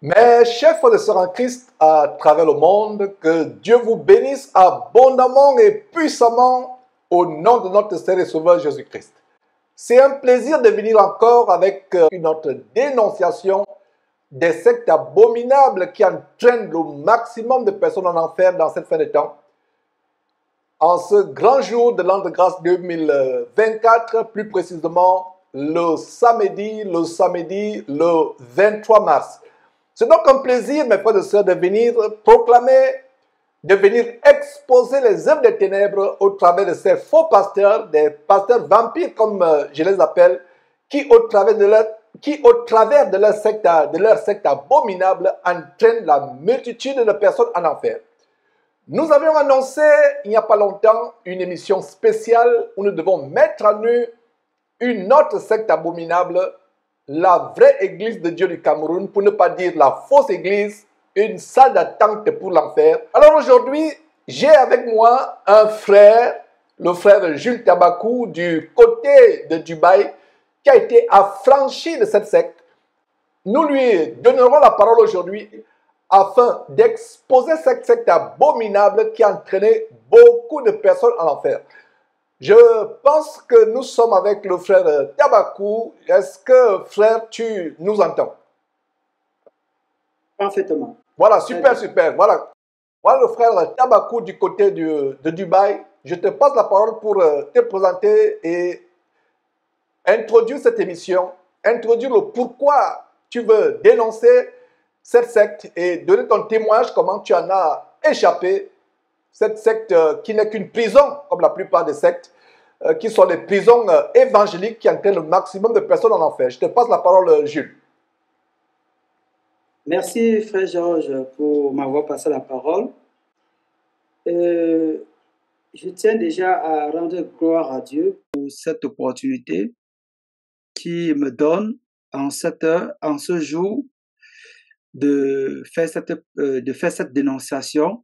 Mes chers frères et sœurs en Christ à travers le monde, que Dieu vous bénisse abondamment et puissamment au nom de notre Seigneur et Sauveur Jésus-Christ. C'est un plaisir de venir encore avec une autre dénonciation des sectes abominables qui entraînent le maximum de personnes en enfer dans cette fin de temps. En ce grand jour de l'an de grâce 2024, plus précisément le samedi 23 mars. C'est donc un plaisir, mes frères et sœurs, de venir proclamer, de venir exposer les œuvres des ténèbres au travers de ces faux pasteurs, des pasteurs vampires comme je les appelle, qui au travers de leur secte abominable entraînent la multitude de personnes en enfer. Nous avions annoncé il n'y a pas longtemps une émission spéciale où nous devons mettre à nu une autre secte abominable, la vraie église de Dieu du Cameroun, pour ne pas dire la fausse église, une salle d'attente pour l'enfer. Alors aujourd'hui, j'ai avec moi un frère, le frère Jules Tabakou du côté de Dubaï, qui a été affranchi de cette secte. Nous lui donnerons la parole aujourd'hui afin d'exposer cette secte abominable qui a entraîné beaucoup de personnes en enfer. Je pense que nous sommes avec le frère Tabakou. Est-ce que, frère, tu nous entends? Parfaitement. Voilà, super. Voilà le frère Tabakou du côté de Dubaï. Je te passe la parole pour te présenter et introduire cette émission, introduire le pourquoi tu veux dénoncer cette secte et donner ton témoignage, comment tu en as échappé. Cette secte qui n'est qu'une prison, comme la plupart des sectes, qui sont les prisons évangéliques qui entraînent le maximum de personnes en enfer. Je te passe la parole, Jules. Merci, frère Georges, pour m'avoir passé la parole. Je tiens déjà à rendre gloire à Dieu pour cette opportunité qui me donne en ce jour, de faire cette dénonciation.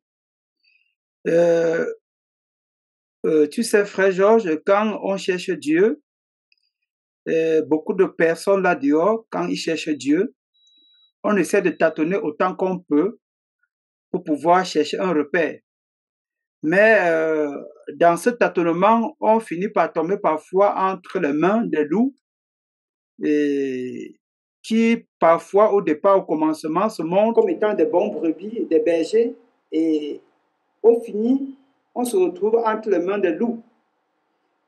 Tu sais, frère Georges, quand on cherche Dieu, beaucoup de personnes là dehors, quand ils cherchent Dieu, on essaie de tâtonner autant qu'on peut pour pouvoir chercher un repère. Mais dans ce tâtonnement, on finit par tomber parfois entre les mains des loups et qui parfois au départ, au commencement, se montrent comme étant des bons brebis, des bergers, et au fini, on se retrouve entre les mains des loups.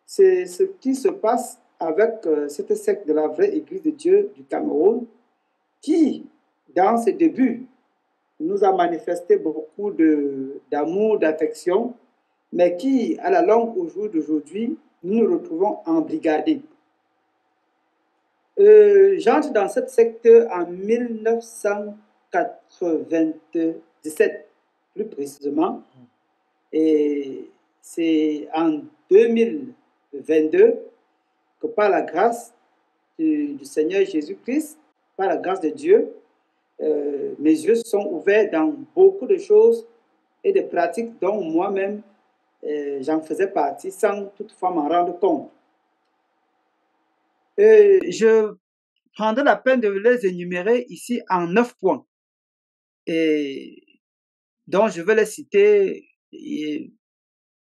C'est ce qui se passe avec cette secte de la vraie Église de Dieu du Cameroun, qui, dans ses débuts, nous a manifesté beaucoup d'amour, d'affection, mais qui, à la longue, au jour d'aujourd'hui, nous nous retrouvons embrigadés. J'entre dans cette secte en 1997, plus précisément, et c'est en 2022 que par la grâce du Seigneur Jésus-Christ, par la grâce de Dieu, mes yeux sont ouverts dans beaucoup de choses et de pratiques dont moi-même j'en faisais partie sans toutefois m'en rendre compte. Je prendrai la peine de les énumérer ici en 9 points, et dont je vais les citer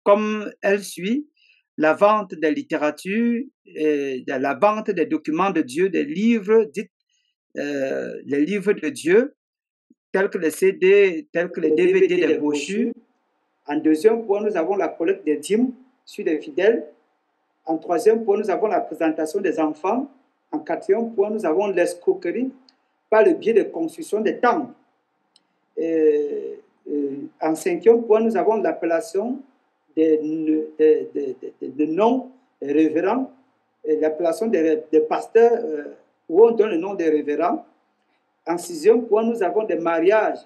comme elle suit: la vente des littératures, la vente des documents de Dieu, des livres dits les livres de Dieu, tels que les CD, tels que les DVD, des brochures. En deuxième point, nous avons la collecte des dîmes sur les fidèles. En troisième point, nous avons la présentation des enfants. En quatrième point, nous avons l'escroquerie par le biais de construction des temples. En cinquième point, nous avons l'appellation de noms révérends, l'appellation des pasteurs où on donne le nom des révérends. En sixième point, nous avons des mariages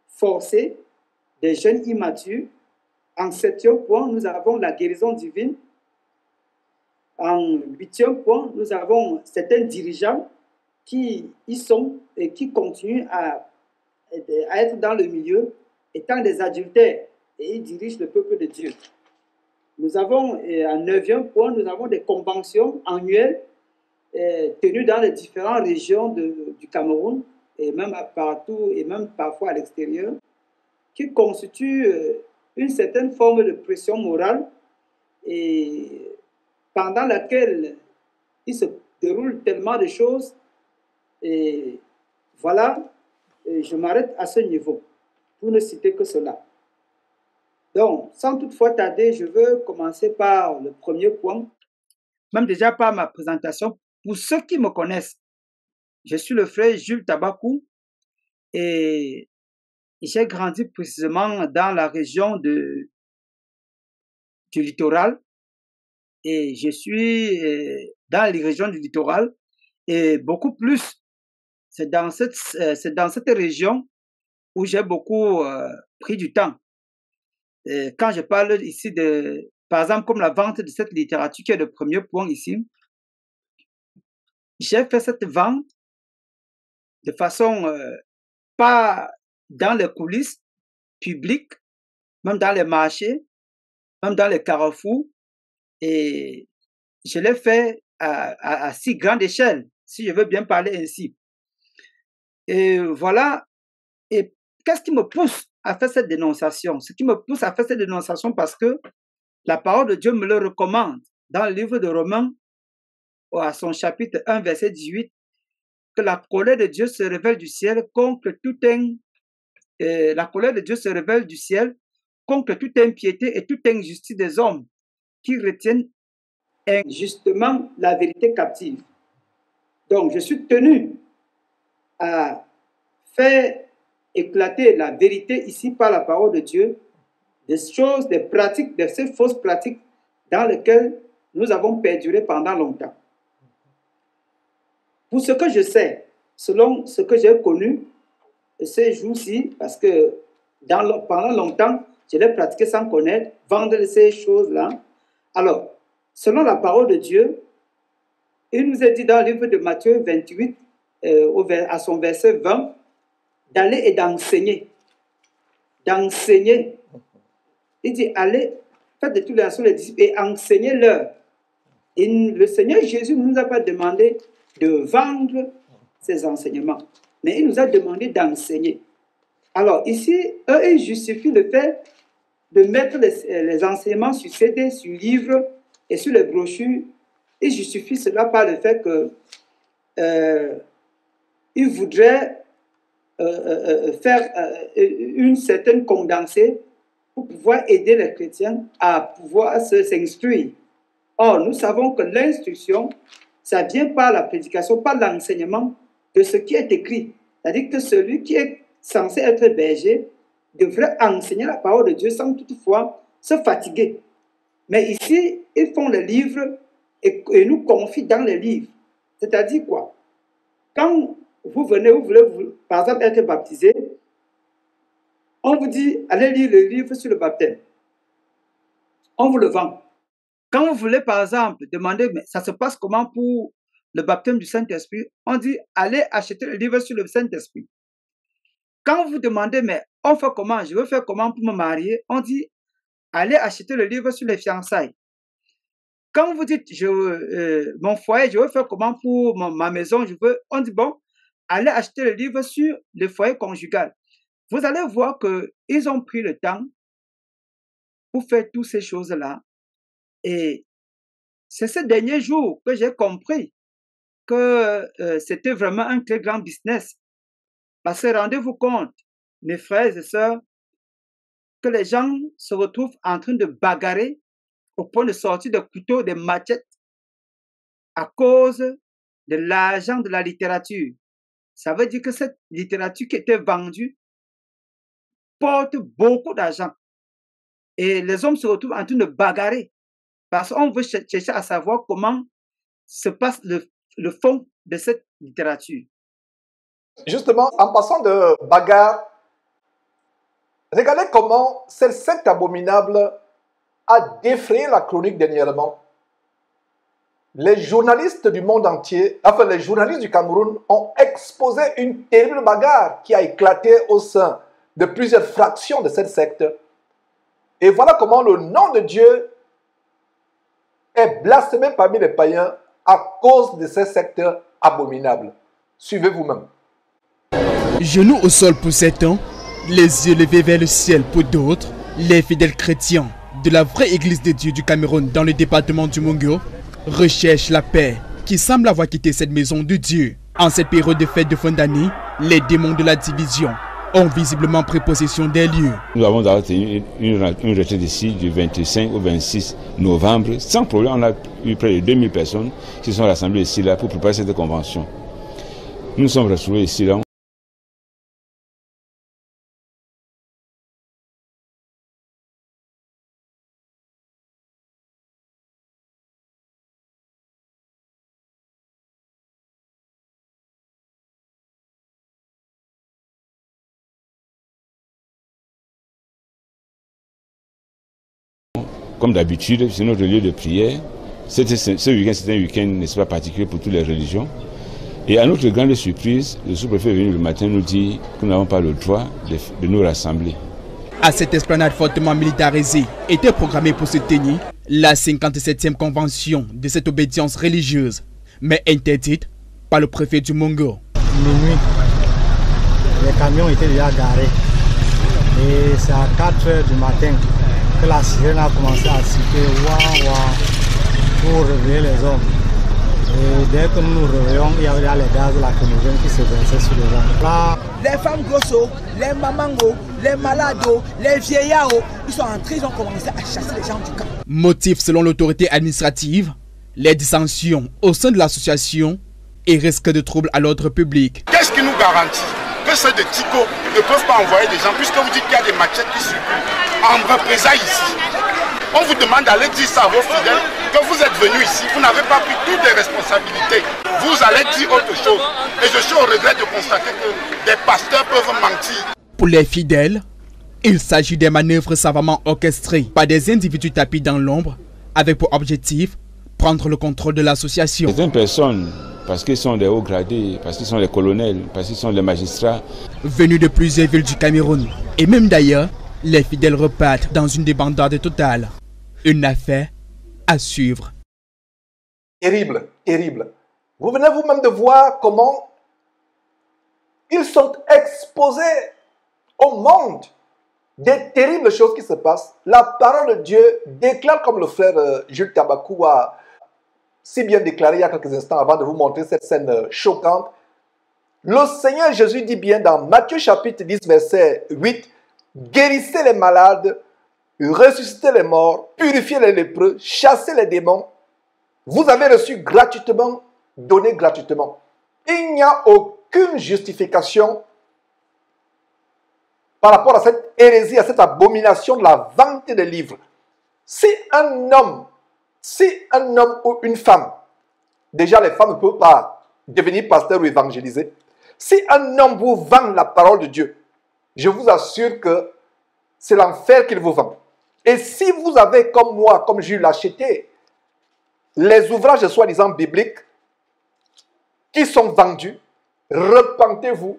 forcés des jeunes immatures. En septième point, nous avons la guérison divine. En huitième point, nous avons certains dirigeants qui y sont et qui continuent à être dans le milieu, étant des adultères, et ils dirigent le peuple de Dieu. Nous avons, en neuvième point, nous avons des conventions annuelles tenues dans les différentes régions du Cameroun, et même partout, et même parfois à l'extérieur, qui constituent une certaine forme de pression morale et pendant laquelle il se déroule tellement de choses. Et voilà, et je m'arrête à ce niveau pour ne citer que cela. Donc, sans toutefois tarder, je veux commencer par le premier point, même déjà par ma présentation. Pour ceux qui me connaissent, je suis le frère Jules Tabakou et j'ai grandi précisément dans la région du littoral et je suis dans les régions du littoral et beaucoup plus, c'est dans cette région où j'ai beaucoup pris du temps. Et quand je parle ici de, par exemple, comme la vente de cette littérature qui est le premier point ici, j'ai fait cette vente de façon pas dans les coulisses publiques, même dans les marchés, même dans les carrefours, et je l'ai fait à si grande échelle, si je veux bien parler ainsi. Et voilà, et qu'est-ce qui me pousse à faire cette dénonciation? Ce qui me pousse à faire cette dénonciation parce que la parole de Dieu me le recommande dans le livre de Romains, à son chapitre 1, verset 18, que la colère de Dieu se révèle du ciel contre toute la colère de Dieu se révèle du ciel contre toute impiété et toute injustice des hommes qui retiennent injustement la vérité captive. Donc, je suis tenu à faire éclater la vérité ici par la parole de Dieu, des choses, des pratiques, de ces fausses pratiques dans lesquelles nous avons perduré pendant longtemps. Pour ce que je sais, selon ce que j'ai connu ces jours-ci, parce que pendant longtemps, je l'ai pratiqué sans connaître, vendre ces choses-là. Alors, selon la parole de Dieu, il nous est dit dans le livre de Matthieu 28, à son verset 20, d'aller et d'enseigner. D'enseigner. Il dit, allez, faites de toutes les nations les disciples et enseignez-leur. Et le Seigneur Jésus ne nous a pas demandé de vendre ses enseignements, mais il nous a demandé d'enseigner. Alors ici, eux, ils justifient le fait de mettre les enseignements sur CD, sur livres et sur les brochures. Ils justifient cela par le fait que ils voudraient faire une certaine condensée pour pouvoir aider les chrétiens à pouvoir s'instruire. Or, nous savons que l'instruction, ça vient par la prédication, par l'enseignement de ce qui est écrit. C'est-à-dire que celui qui est censé être berger devrait enseigner la parole de Dieu sans toutefois se fatiguer. Mais ici, ils font les livres et nous confient dans les livres. C'est-à-dire quoi? Quand vous venez, vous voulez, par exemple, être baptisé, on vous dit, allez lire le livre sur le baptême. On vous le vend. Quand vous voulez, par exemple, demander, mais ça se passe comment pour le baptême du Saint-Esprit, on dit, allez acheter le livre sur le Saint-Esprit. Quand vous demandez, mais on fait comment, je veux faire comment pour me marier, on dit, allez acheter le livre sur les fiançailles. Quand vous dites, mon foyer, je veux faire comment pour ma maison, on dit, bon, allez acheter le livre sur le foyer conjugal. Vous allez voir qu'ils ont pris le temps pour faire toutes ces choses-là. Et c'est ces derniers jours que j'ai compris que c'était vraiment un très grand business. Parce que rendez-vous compte, mes frères et sœurs, que les gens se retrouvent en train de bagarrer au point de sortir des couteaux, des machettes à cause de l'argent de la littérature. Ça veut dire que cette littérature qui était vendue porte beaucoup d'argent. Et les hommes se retrouvent en train de bagarrer parce qu'on veut chercher à savoir comment se passe le fond de cette littérature. Justement, en passant de bagarre, regardez comment cette secte abominable a défrayé la chronique dernièrement. Les journalistes du monde entier, enfin les journalistes du Cameroun, ont exposé une terrible bagarre qui a éclaté au sein de plusieurs fractions de cette secte. Et voilà comment le nom de Dieu est blasphémé parmi les païens à cause de ces sectes abominables. Suivez vous-même. Genoux au sol pour certains, les yeux levés vers le ciel pour d'autres, les fidèles chrétiens de la vraie Église de Dieu du Cameroun dans le département du Mongo recherchent la paix qui semble avoir quitté cette maison de Dieu. En cette période de fête de fin d'année, les démons de la division ont visiblement pris possession des lieux. Nous avons d'abord tenu une retraite ici du 25 au 26 novembre. Sans problème, on a eu près de 2000 personnes qui sont rassemblées ici là pour préparer cette convention. Nous sommes retrouvés ici là. Comme d'habitude, c'est notre lieu de prière. Ce week-end, c'est un week-end, n'est-ce pas, particulier pour toutes les religions. Et à notre grande surprise, le sous-préfet est venu le matin nous dire que nous n'avons pas le droit de nous rassembler. À cette esplanade fortement militarisée était programmée pour se tenir la 57e convention de cette obédience religieuse, mais interdite par le préfet du Mongo. Minuit, les camions étaient déjà garés et c'est à 4 h du matin que la sirène a commencé à siffler ouah ouah pour réveiller les hommes. Et dès que nous nous réveillons, il y avait les gaz lacrymogènes qui se versaient sur les gens. Là, les femmes grosses, les mamans, les malades, les vieillards, ils sont entrés, ils ont commencé à chasser les gens du camp. Motif selon l'autorité administrative, les dissensions au sein de l'association et risque de troubles à l'ordre public. Qu'est-ce qui nous garantit que ceux de Tico ne peuvent pas envoyer des gens, puisque vous dites qu'il y a des machettes qui circulent en représailles ici? On vous demande d'aller dire ça à vos fidèles que vous êtes venus ici, vous n'avez pas pris toutes les responsabilités. Vous allez dire autre chose. Et je suis au regret de constater que des pasteurs peuvent mentir. Pour les fidèles, il s'agit des manœuvres savamment orchestrées par des individus tapis dans l'ombre avec pour objectif prendre le contrôle de l'association. Certaines personnes, parce qu'ils sont des hauts gradés, parce qu'ils sont des colonels, parce qu'ils sont des magistrats, venus de plusieurs villes du Cameroun et même d'ailleurs, les fidèles repartent dans une débandade totale. Une affaire à suivre. Terrible, terrible. Vous venez vous-même de voir comment ils sont exposés au monde. Des terribles choses qui se passent. La parole de Dieu déclare, comme le frère Jules Tabakou a si bien déclaré il y a quelques instants avant de vous montrer cette scène choquante. Le Seigneur Jésus dit bien dans Matthieu chapitre 10 verset 8, guérissez les malades, ressuscitez les morts, purifiez les lépreux, chassez les démons. Vous avez reçu gratuitement, donné gratuitement. Il n'y a aucune justification par rapport à cette hérésie, à cette abomination de la vente des livres. Si un homme ou une femme, déjà les femmes ne peuvent pas devenir pasteur ou évangéliser, si un homme vous vend la parole de Dieu, je vous assure que c'est l'enfer qu'il vous vend. Et si vous avez, comme moi, comme Jules, acheté les ouvrages soi-disant bibliques qui sont vendus, repentez-vous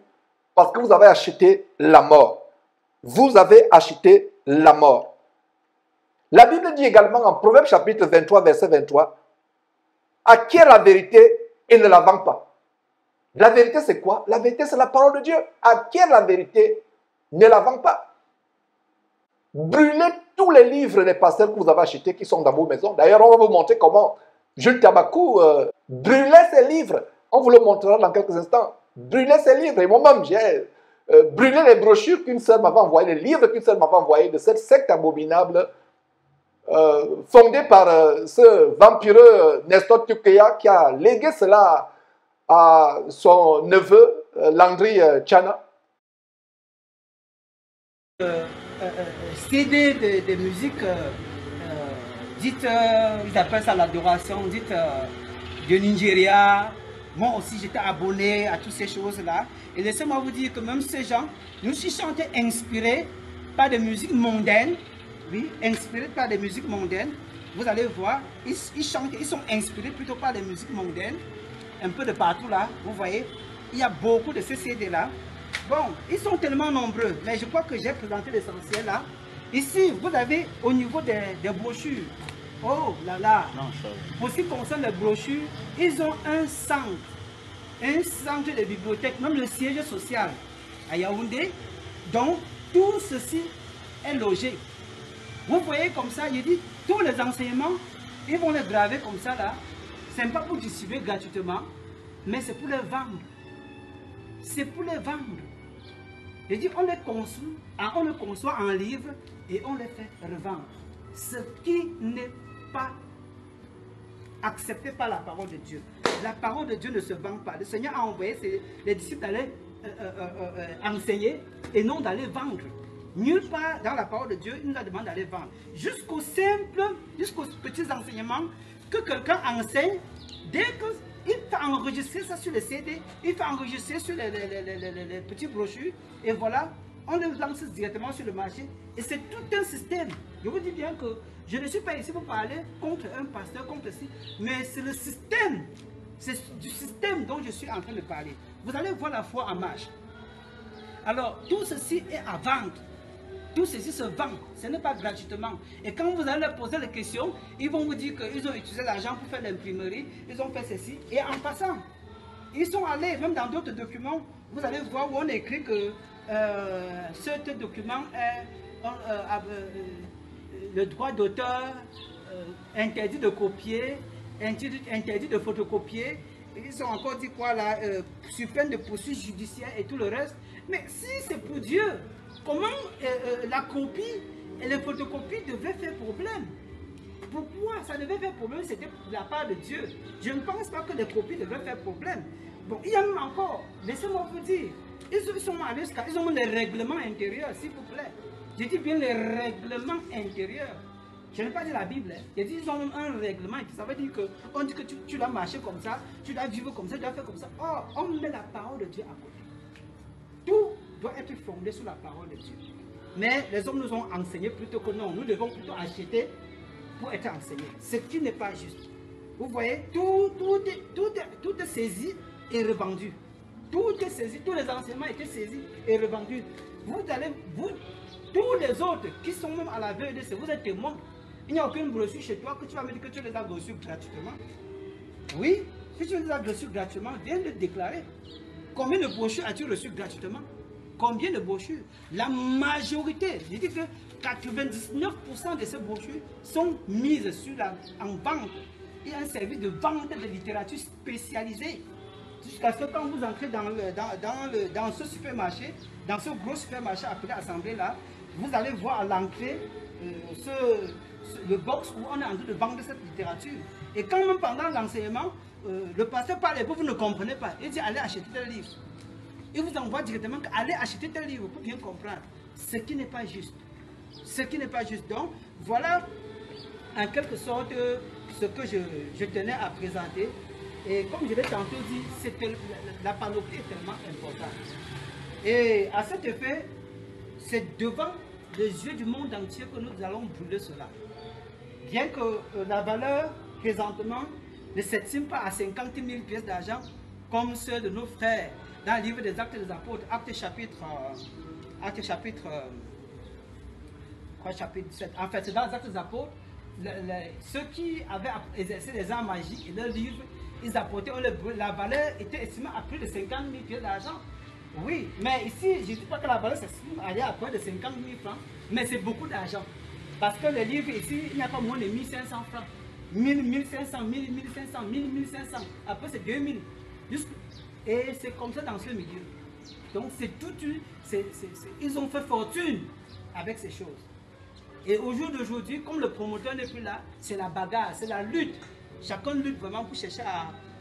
parce que vous avez acheté la mort. Vous avez acheté la mort. La Bible dit également en Proverbe chapitre 23, verset 23, acquiert la vérité et ne la vend pas. La vérité c'est quoi? La vérité c'est la parole de Dieu. Acquiert la vérité, ne la vend pas. Brûlez tous les livres des pasteurs que vous avez achetés qui sont dans vos maisons. D'ailleurs, on va vous montrer comment Jules Tabakou brûlait ses livres. On vous le montrera dans quelques instants. Brûlait ses livres. Et moi-même, j'ai brûlé les brochures qu'une sœur m'avait envoyées, les livres qu'une sœur m'avait envoyés de cette secte abominable fondée par ce vampireux Nestor Tukeya qui a légué cela à son neveu Landry Tchana. CD de musique, dites, ils appellent ça l'adoration, dites de Nigeria. Moi aussi, j'étais abonné à toutes ces choses-là. Et laissez-moi vous dire que même ces gens, nous aussi chantés inspirés par des musiques mondaines. Oui, inspirés par des musiques mondaines. Vous allez voir, ils chantent, ils sont inspirés plutôt par des musiques mondaines. Un peu de partout là, vous voyez, il y a beaucoup de ces CD-là. Bon, ils sont tellement nombreux, mais je crois que j'ai présenté l'essentiel là. Ici, vous avez au niveau des brochures. Oh là là. Pour ce qui concerne les brochures, ils ont un centre de bibliothèque, même le siège social. à Yaoundé. Donc, tout ceci est logé. Vous voyez comme ça, il dit, tous les enseignements, ils vont les graver comme ça là. Ce n'est pas pour distribuer gratuitement, mais c'est pour les vendre. C'est pour les vendre. Il dit, on les conçoit en livre et on les fait revendre. Ce qui n'est pas accepté par la parole de Dieu. La parole de Dieu ne se vend pas. Le Seigneur a envoyé les disciples d'aller enseigner et non d'aller vendre. Nulle part dans la parole de Dieu, il nous a demandé d'aller vendre. Jusqu'aux petits enseignements que quelqu'un enseigne, dès qu'il fait enregistrer ça sur les CD, il fait enregistrer sur les petits brochures, et voilà, on les lance directement sur le marché. Et c'est tout un système. Je vous dis bien que je ne suis pas ici pour parler contre un pasteur, contre ci, mais c'est le système. C'est du système dont je suis en train de parler. Vous allez voir la foi en marche. Alors, tout ceci est à vendre. Tout ceci se vend. Ce n'est pas gratuitement. Et quand vous allez leur poser les questions, ils vont vous dire qu'ils ont utilisé l'argent pour faire l'imprimerie, ils ont fait ceci. Et en passant, ils sont allés, même dans d'autres documents, vous allez voir où on écrit que ce document est le droit d'auteur, interdit de copier, interdit de photocopier. Ils ont encore dit quoi là, sur peine de poursuite judiciaire et tout le reste. Mais si c'est pour Dieu, comment la copie et les photocopies devaient faire problème? Pourquoi ça devait faire problème? C'était de la part de Dieu. Je ne pense pas que les copies devaient faire problème. Bon, il y a même encore, laissez-moi vous dire, ils sont allés jusqu'à, ils ont les règlements intérieurs, s'il vous plaît. Je dis bien les règlements intérieurs. Je n'ai pas dit la Bible. Hein. Je dis ils ont même un règlement. Ça veut dire qu'on dit que tu dois marcher comme ça, tu dois vivre comme ça, tu dois faire comme ça. Or, on met la parole de Dieu à côté. Tout doit être fondé sur la parole de Dieu. Mais les hommes nous ont enseigné plutôt que non. Nous devons plutôt acheter pour être enseignés. Ce qui n'est pas juste. Vous voyez, tout est saisi et revendu. Tout est saisi, tous les enseignements étaient saisis et revendus. Tous les autres qui sont même à la veille de ce, vous êtes témoins. Il n'y a aucune brochure chez toi que tu vas me dire que tu les as reçus gratuitement. Oui, si tu les as reçus gratuitement, viens de déclarer. Combien de brochures as-tu reçues gratuitement? Combien de brochures? La majorité, je dis que 99% de ces brochures sont mises en vente. Il y a un service de vente de littérature spécialisée. Jusqu'à ce que quand vous entrez dans ce supermarché, dans ce gros supermarché appelé Assemblée là, vous allez voir à l'entrée le box où on est en train de vendre cette littérature. Et quand même pendant l'enseignement, le pasteur parle et vous ne comprenez pas. Il dit allez acheter tel livre. Il vous envoie directement allez acheter tel livre pour bien comprendre. Ce qui n'est pas juste. Ce qui n'est pas juste. Donc voilà en quelque sorte ce que je tenais à présenter. Et comme je l'ai tantôt dit, la panoplie est tellement importante. Et à cet effet, c'est devant les yeux du monde entier que nous allons brûler cela. Bien que la valeur présentement ne s'estime pas à 50 000 pièces d'argent comme ceux de nos frères dans le livre des Actes des Apôtres, Actes chapitre 17. En fait, c'est dans les Actes des Apôtres, ceux qui avaient exercé les arts magiques et leurs livres, ils apportaient, la valeur était estimée à plus de 50 000 pièces d'argent. Oui, mais ici, je ne dis pas que la valeur s'estime à près de 50 000 francs, mais c'est beaucoup d'argent. Parce que les livres ici, il n'y a pas moins de 1500 francs. 1000, 1500, 1000, 1500, 1000, 1500. Après, c'est 2000. Et c'est comme ça dans ce milieu. Donc, c'est tout. Ils ont fait fortune avec ces choses. Et au jour d'aujourd'hui, comme le promoteur n'est plus là, c'est la bagarre, c'est la lutte. Chacun lutte vraiment pour chercher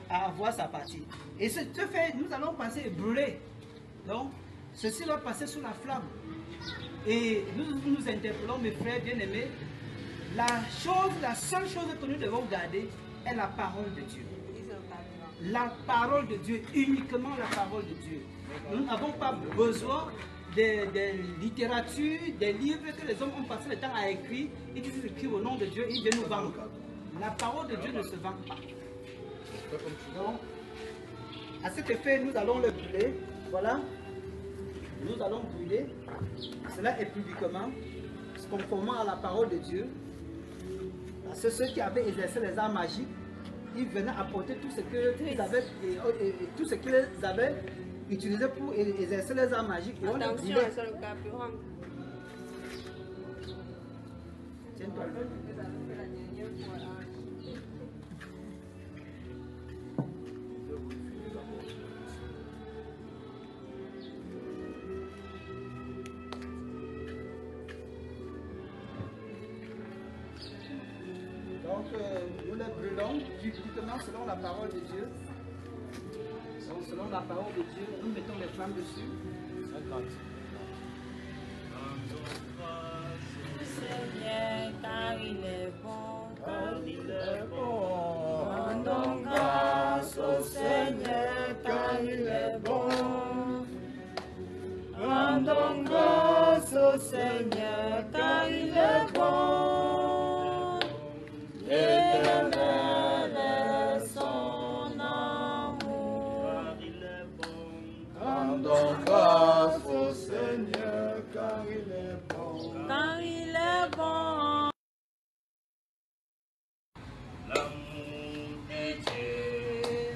à avoir sa partie. Et ce fait, nous allons passer et brûler. Donc, ceci va passer sous la flamme. Et nous interpellons, mes frères bien-aimés, la seule chose que nous devons garder est la parole de Dieu. La parole de Dieu, uniquement la parole de Dieu. Nous n'avons pas besoin des littératures, des livres que les hommes ont passé le temps à écrire. Ils disent écrire au nom de Dieu, ils viennent nous vendre. La parole de Dieu ne se vend pas. Donc, à cet effet, nous allons le brûler. Voilà. Nous allons brûler. Cela est publiquement, conformément à la parole de Dieu. Parce que ceux qui avaient exercé les arts magiques, ils venaient apporter tout ce qu'ils avaient utilisés pour exercer les arts magiques. Attention, c'est le carburant. Tiens-toi. Donc, nous les brûlons publiquement selon la parole de Dieu. Donc, selon la parole de Dieu, nous mettons les flammes dessus. Seigneur, car il est bon, car il est bon. Rendons grâce au Seigneur, car il est bon. Rendons grâce au Seigneur, car il est bon. Éternel est son amour. Rendons grâce au Seigneur, car il est bon. Car il est bon. L'amour de Dieu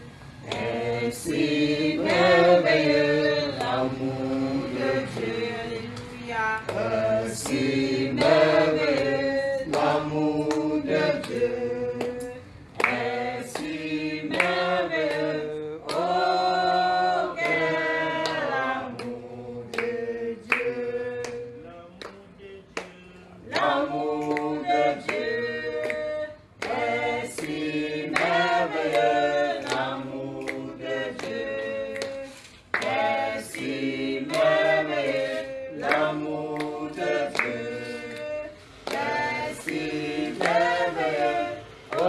est si merveilleux, l'amour de Dieu, alléluia, est si merveilleux, l'amour de Dieu, est si merveilleux, oh quel amour de Dieu, l'amour de Dieu est si merveilleux, l'amour de Dieu est si merveilleux, l'amour de Dieu est si merveilleux, oh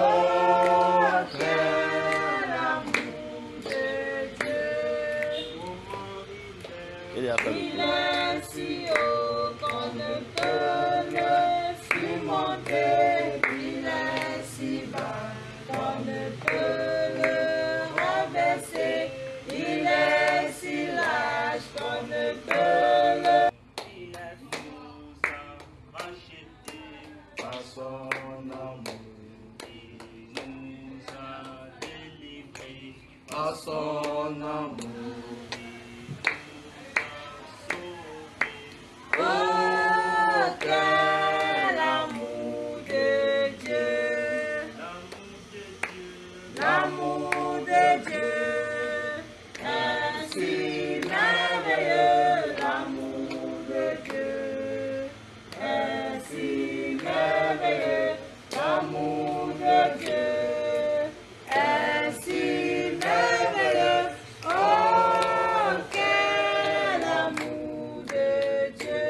quel amour de Dieu. Il est si haut qu'on ne peut le surmonter, il est si bas qu'on ne peut le renverser, il est si large qu'on ne peut le... Il nous a rachetés Par son amour, il nous a délivrés par son amour. Oh, quel amour de Dieu, l'amour de Dieu est si merveilleux, l'amour de Dieu est si merveilleux, l'amour de Dieu est si merveilleux, oh quel amour de Dieu.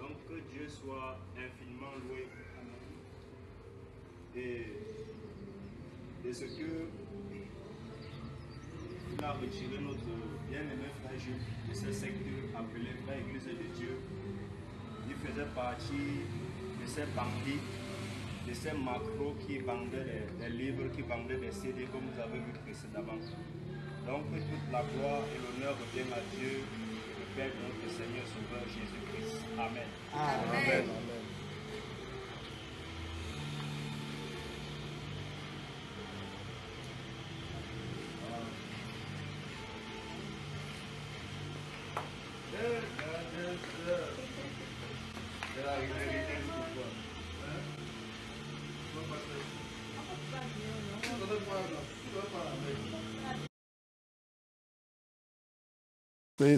Donc que Dieu soit infiniment loué et ce que il a retiré notre bien-aimé frère Jules de ce secteur appelé Frère Église de Dieu. Il faisait partie de ces bandits, de ces macros qui vendaient des livres, qui vendaient des CD comme vous avez vu précédemment. Donc que toute la gloire et l'honneur reviennent à Dieu, le Père de notre Seigneur Sauveur Jésus-Christ. Amen. Amen.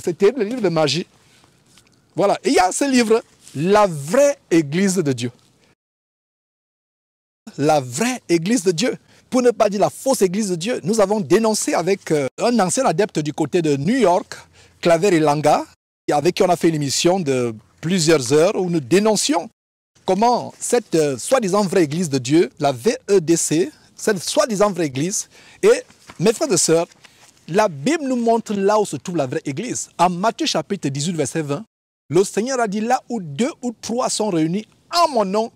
C'était le livre de magie. Voilà. Et il y a ce livre, La vraie Église de Dieu. La vraie Église de Dieu. Pour ne pas dire la fausse Église de Dieu, nous avons dénoncé avec un ancien adepte du côté de New York, Claver Elanga, avec qui on a fait une émission de plusieurs heures où nous dénoncions comment cette soi-disant vraie Église de Dieu, la VEDC, cette soi-disant vraie Église, et mes frères et sœurs, la Bible nous montre là où se trouve la vraie Église. En Matthieu chapitre 18, verset 20, le Seigneur a dit là où 2 ou 3 sont réunis en mon nom,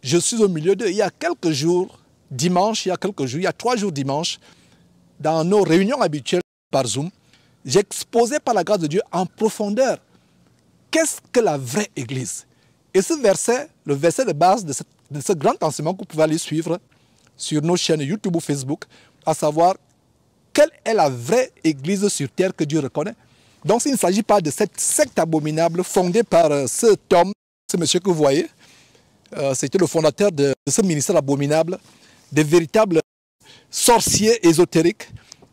je suis au milieu d'eux. Il y a quelques jours, dimanche, il y a 3 jours dimanche, dans nos réunions habituelles par Zoom, j'exposais par la grâce de Dieu en profondeur qu'est-ce que la vraie Église. Et ce verset, le verset de base de cette de ce grand enseignement que vous pouvez aller suivre sur nos chaînes YouTube ou Facebook, à savoir quelle est la vraie église sur terre que Dieu reconnaît. Donc il ne s'agit pas de cette secte abominable fondée par cet homme, ce monsieur que vous voyez. C'était le fondateur de ce ministère abominable, des véritables sorciers ésotériques.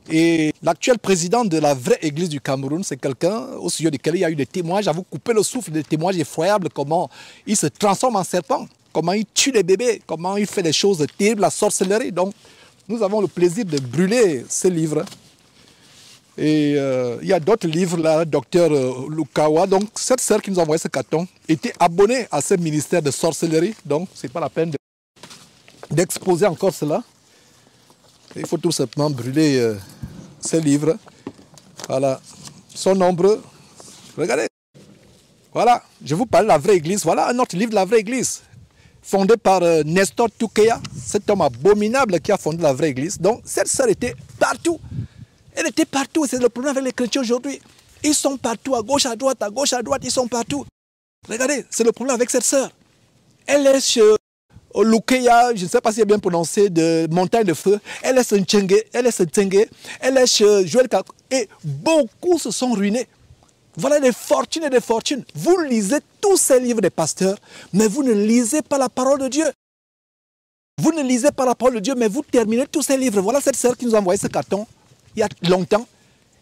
Et l'actuel président de la vraie église du Cameroun, c'est quelqu'un au sujet duquel il y a eu des témoignages, à vous couper le souffle, des témoignages effroyables, comment il se transforme en serpent, comment il tue les bébés, comment il fait des choses terribles, la sorcellerie. Donc nous avons le plaisir de brûler ces livres. Et il y a d'autres livres là, docteur Lukawa. Donc cette sœur qui nous a envoyé ce carton était abonnée à ce ministère de sorcellerie. Donc ce n'est pas la peine d'exposer encore cela. Il faut tout simplement brûler ces livres. Voilà. Ils sont nombreux. Regardez. Voilà. Je vous parle de la vraie église. Voilà un autre livre de la vraie église. Fondé par Nestor Tukeya. Cet homme abominable qui a fondé la vraie église. Donc cette sœur était partout. Elle était partout, c'est le problème avec les chrétiens aujourd'hui. Ils sont partout, à gauche, à droite, ils sont partout. Regardez, c'est le problème avec cette sœur. Elle est chez Lukeya, je ne sais pas si c'est bien prononcé, de Montagne de Feu. Elle est Ntsengue, elle est chez Joël Kakou. Et beaucoup se sont ruinés. Voilà des fortunes et des fortunes. Vous lisez tous ces livres des pasteurs, mais vous ne lisez pas la parole de Dieu. Vous ne lisez pas la parole de Dieu, mais vous terminez tous ces livres. Voilà cette sœur qui nous a envoyé ce carton. Il y a longtemps,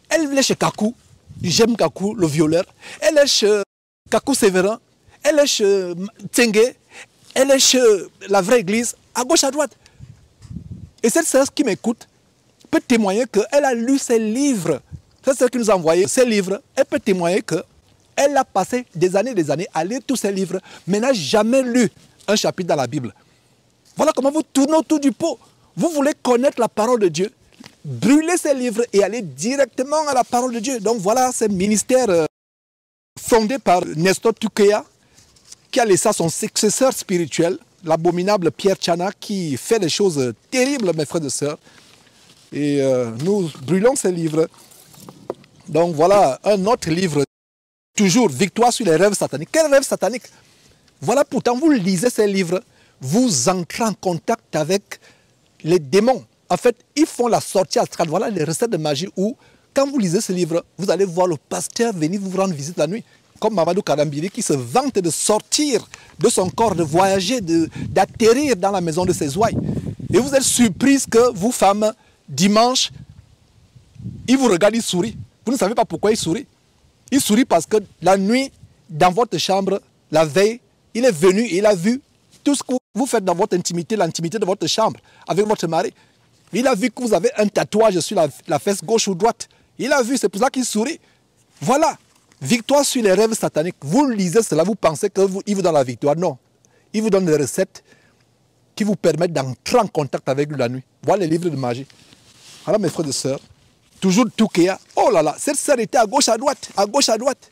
elle est chez Kakou, j'aime Kakou, le violeur. Elle est chez Kakou Sévérin, elle est chez Tsenge, elle est chez la vraie église, à gauche, à droite. Et cette sœur qui m'écoute peut témoigner qu'elle a lu ces livres. Cette sœur qui nous a envoyé ces livres, elle peut témoigner qu'elle a passé des années à lire tous ces livres, mais n'a jamais lu un chapitre dans la Bible. Voilà comment vous tournez autour du pot. Vous voulez connaître la parole de Dieu. Brûler ces livres et aller directement à la parole de Dieu. Donc voilà ce ministère fondé par Nestor Tukeya qui a laissé à son successeur spirituel, l'abominable Pierre Tchana, qui fait des choses terribles, mes frères et sœurs. Et nous brûlons ces livres. Donc voilà un autre livre, toujours Victoire sur les rêves sataniques. Quel rêve satanique? Voilà, pourtant vous lisez ces livres, vous entrez en contact avec les démons. En fait, ils font la sortie astrale. Voilà les recettes de magie où, quand vous lisez ce livre, vous allez voir le pasteur venir vous rendre visite la nuit. Comme Mamadou Karambiri qui se vante de sortir de son corps, de voyager, d'atterrir dans la maison de ses ouailles. Et vous êtes surprise que vous, femmes, dimanche, il vous regarde, il sourit. Vous ne savez pas pourquoi il sourit. Il sourit parce que la nuit, dans votre chambre, la veille, il est venu et il a vu tout ce que vous faites dans votre intimité, l'intimité de votre chambre, avec votre mari. Il a vu que vous avez un tatouage sur la fesse gauche ou droite. Il a vu, c'est pour ça qu'il sourit. Voilà, victoire sur les rêves sataniques. Vous lisez cela, vous pensez qu'il vous donne la victoire. Non, il vous donne des recettes qui vous permettent d'entrer en contact avec lui la nuit. Voilà les livres de magie. Voilà mes frères et sœurs. Toujours Tukeya. Oh là là, cette sœur était à gauche, à droite, à gauche, à droite.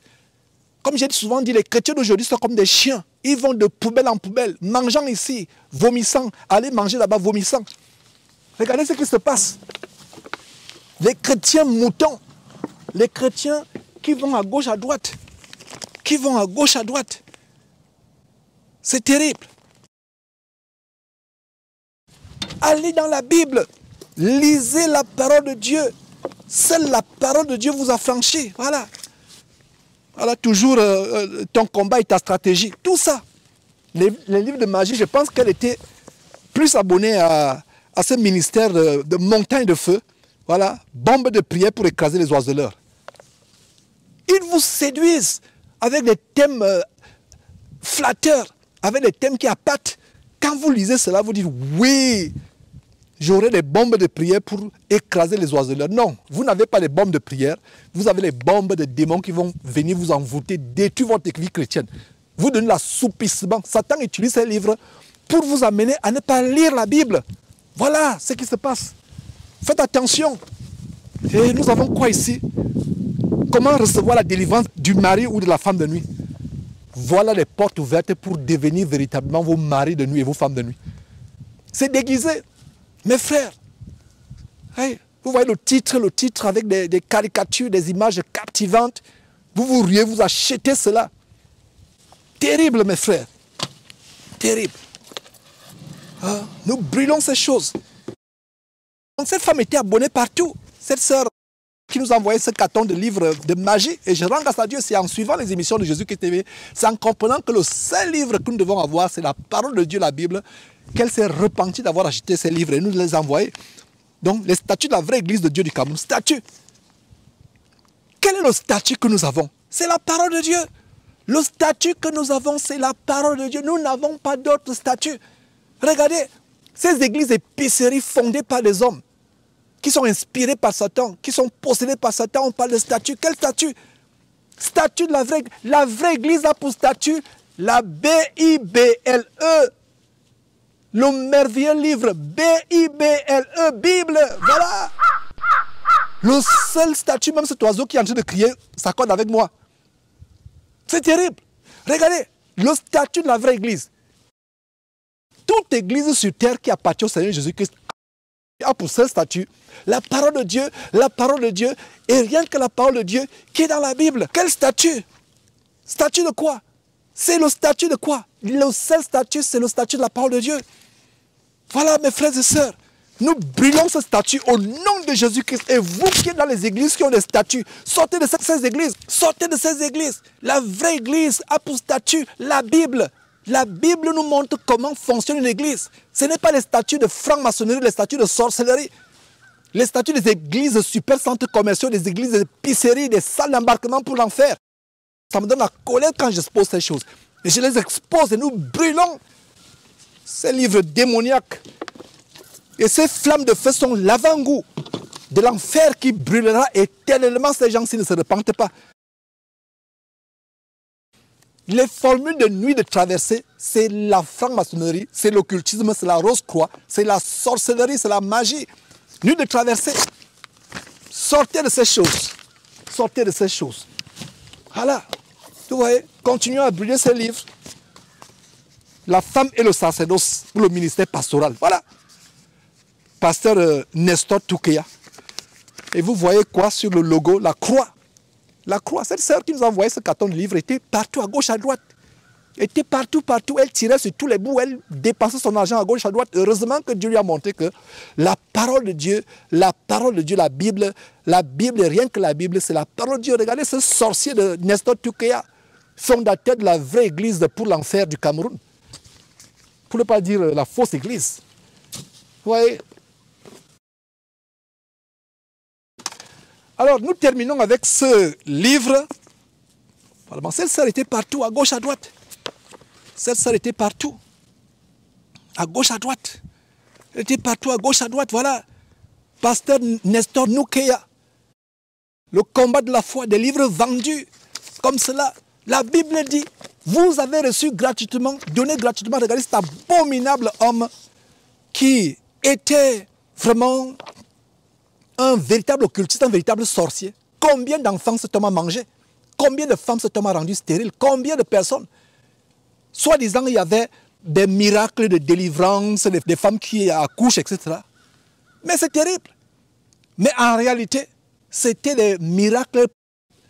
Comme j'ai souvent dit, les chrétiens d'aujourd'hui sont comme des chiens. Ils vont de poubelle en poubelle, mangeant ici, vomissant, aller manger là-bas, vomissant. Regardez ce qui se passe. Les chrétiens moutons, les chrétiens qui vont à gauche, à droite, c'est terrible. Allez dans la Bible, lisez la parole de Dieu. Seule la parole de Dieu vous affranchit. Voilà. Voilà, toujours ton combat et ta stratégie. Tout ça. Les livres de magie, je pense qu'elle était plus abonnée à ce ministère de Montagne de Feu. Voilà, bombe de prière pour écraser les oiseleurs. Ils vous séduisent avec des thèmes flatteurs, avec des thèmes qui appâtent. Quand vous lisez cela, vous dites oui, j'aurai des bombes de prière pour écraser les oiseleurs. Non, vous n'avez pas les bombes de prière, vous avez les bombes de démons qui vont venir vous envoûter, détruire votre vie chrétienne. Vous donnez l'assoupissement. Satan utilise ces livres pour vous amener à ne pas lire la Bible. Voilà ce qui se passe. Faites attention. Et nous avons quoi ici? Comment recevoir la délivrance du mari ou de la femme de nuit? Voilà les portes ouvertes pour devenir véritablement vos maris de nuit et vos femmes de nuit. C'est déguisé. Mes frères, hey, vous voyez le titre avec des caricatures, des images captivantes. Vous vous riez, vous achetez cela. Terrible, mes frères. Terrible. Nous brûlons ces choses. Donc cette femme était abonnée partout. Cette sœur qui nous a envoyé ce carton de livres de magie. Et je rends grâce à Dieu, c'est en suivant les émissions de Jésus-Christ TV, c'est en comprenant que le seul livre que nous devons avoir, c'est la parole de Dieu, la Bible, qu'elle s'est repentie d'avoir acheté ces livres et nous les a envoyés. Donc les statuts de la vraie église de Dieu du Cameroun. Statut. Quel est le statut que nous avons? C'est la parole de Dieu. Le statut que nous avons, c'est la parole de Dieu. Nous n'avons pas d'autre statut. Regardez, ces églises épiceries fondées par des hommes, qui sont inspirés par Satan, qui sont possédés par Satan, on parle de statut. Quel statut? Statut de la vraie église. La vraie église a pour statut la B-I-B-L-E. Le merveilleux livre B-I-B-L-E, Bible. Voilà. Le seul statut, même cet oiseau qui est en train de crier, s'accorde avec moi. C'est terrible. Regardez, le statut de la vraie église. Toute église sur terre qui appartient au Seigneur Jésus-Christ a pour seul statut la parole de Dieu, et rien que la parole de Dieu qui est dans la Bible. Quel statut? Statut de quoi? C'est le statut de quoi? Le seul statut, c'est le statut de la parole de Dieu. Voilà, mes frères et sœurs, nous brûlons ce statut au nom de Jésus-Christ. Et vous qui êtes dans les églises qui ont des statuts, sortez de ces églises. Sortez de ces églises. La vraie église a pour statut la Bible. La Bible nous montre comment fonctionne une église. Ce n'est pas les statuts de franc-maçonnerie, les statuts de sorcellerie. Les statuts des églises super centres commerciaux, des églises d'épicerie, des salles d'embarquement pour l'enfer. Ça me donne la colère quand j'expose ces choses. Et je les expose et nous brûlons ces livres démoniaques. Et ces flammes de feu sont l'avant-goût de l'enfer qui brûlera éternellement ces gens s'ils ne se repentent pas. Les formules de nuit de traversée, c'est la franc-maçonnerie, c'est l'occultisme, c'est la rose-croix, c'est la sorcellerie, c'est la magie. Nuit de traversée. Sortez de ces choses. Sortez de ces choses. Voilà. Vous voyez, continuons à brûler ces livres. La femme et le sacerdoce pour le ministère pastoral. Voilà. Pasteur Nestor Toukéa. Et vous voyez quoi sur le logo? La croix. La croix. Cette sœur qui nous a envoyé ce carton de livres était partout, à gauche, à droite. Était partout, partout. Elle tirait sur tous les bouts. Elle dépensait son argent à gauche, à droite. Heureusement que Dieu lui a montré que la parole de Dieu, la Bible, rien que la Bible, c'est la parole de Dieu. Regardez ce sorcier de Nestor Toukéa, fondateur de la vraie église pour l'enfer du Cameroun. Pour ne pas dire la fausse église. Vous voyez? Alors, nous terminons avec ce livre. Cette sœur était partout, à gauche, à droite. Cette sœur était partout. À gauche, à droite. Elle était partout, à gauche, à droite. Voilà. Pasteur Nestor Toukéa. Le combat de la foi, des livres vendus comme cela. La Bible dit, vous avez reçu gratuitement, donné gratuitement, regardez cet abominable homme qui était vraiment un véritable occultiste, un véritable sorcier. Combien d'enfants cet homme a mangé? Combien de femmes cet homme a rendu stérile? Combien de personnes? Soi-disant, il y avait des miracles de délivrance, des femmes qui accouchent, etc. Mais c'est terrible. Mais en réalité, c'était des miracles,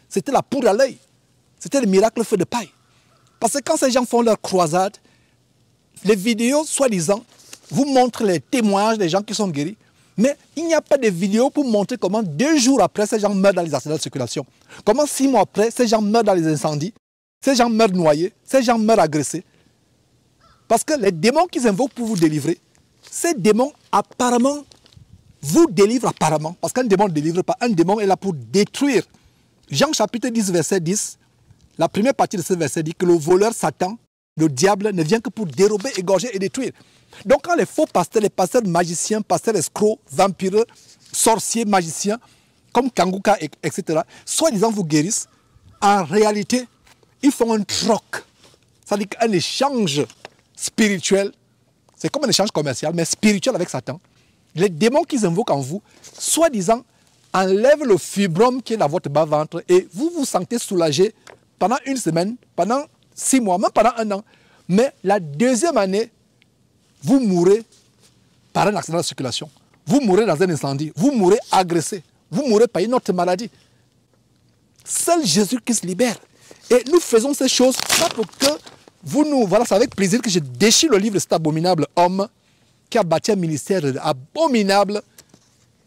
c'était la poudre à l'œil. C'était des miracles feu de paille. Parce que quand ces gens font leur croisade, les vidéos, soi-disant, vous montrent les témoignages des gens qui sont guéris. Mais il n'y a pas de vidéo pour montrer comment 2 jours après, ces gens meurent dans les accidents de circulation. Comment 6 mois après, ces gens meurent dans les incendies. Ces gens meurent noyés. Ces gens meurent agressés. Parce que les démons qu'ils invoquent pour vous délivrer, ces démons apparemment vous délivrent apparemment. Parce qu'un démon ne délivre pas. Un démon est là pour détruire. Jean chapitre 10, verset 10, la première partie de ce verset dit que le voleur Satan, le diable, ne vient que pour dérober, égorger et détruire. Donc quand les faux pasteurs, les pasteurs magiciens, pasteurs escrocs, vampireux, sorciers, magiciens, comme Kanguka, etc., soi-disant vous guérissent, en réalité, ils font un troc. C'est-à-dire qu'un échange spirituel, c'est comme un échange commercial, mais spirituel avec Satan. Les démons qu'ils invoquent en vous, soi-disant, enlèvent le fibrome qui est dans votre bas-ventre et vous vous sentez soulagé pendant 1 semaine, pendant 6 mois, même pendant 1 an. Mais la deuxième année, vous mourrez par un accident de circulation. Vous mourrez dans un incendie. Vous mourrez agressé. Vous mourrez par une autre maladie. Seul Jésus-Christ libère. Et nous faisons ces choses pas pour que vous nous... Voilà, c'est avec plaisir que je déchire le livre de cet abominable homme qui a bâti un ministère abominable.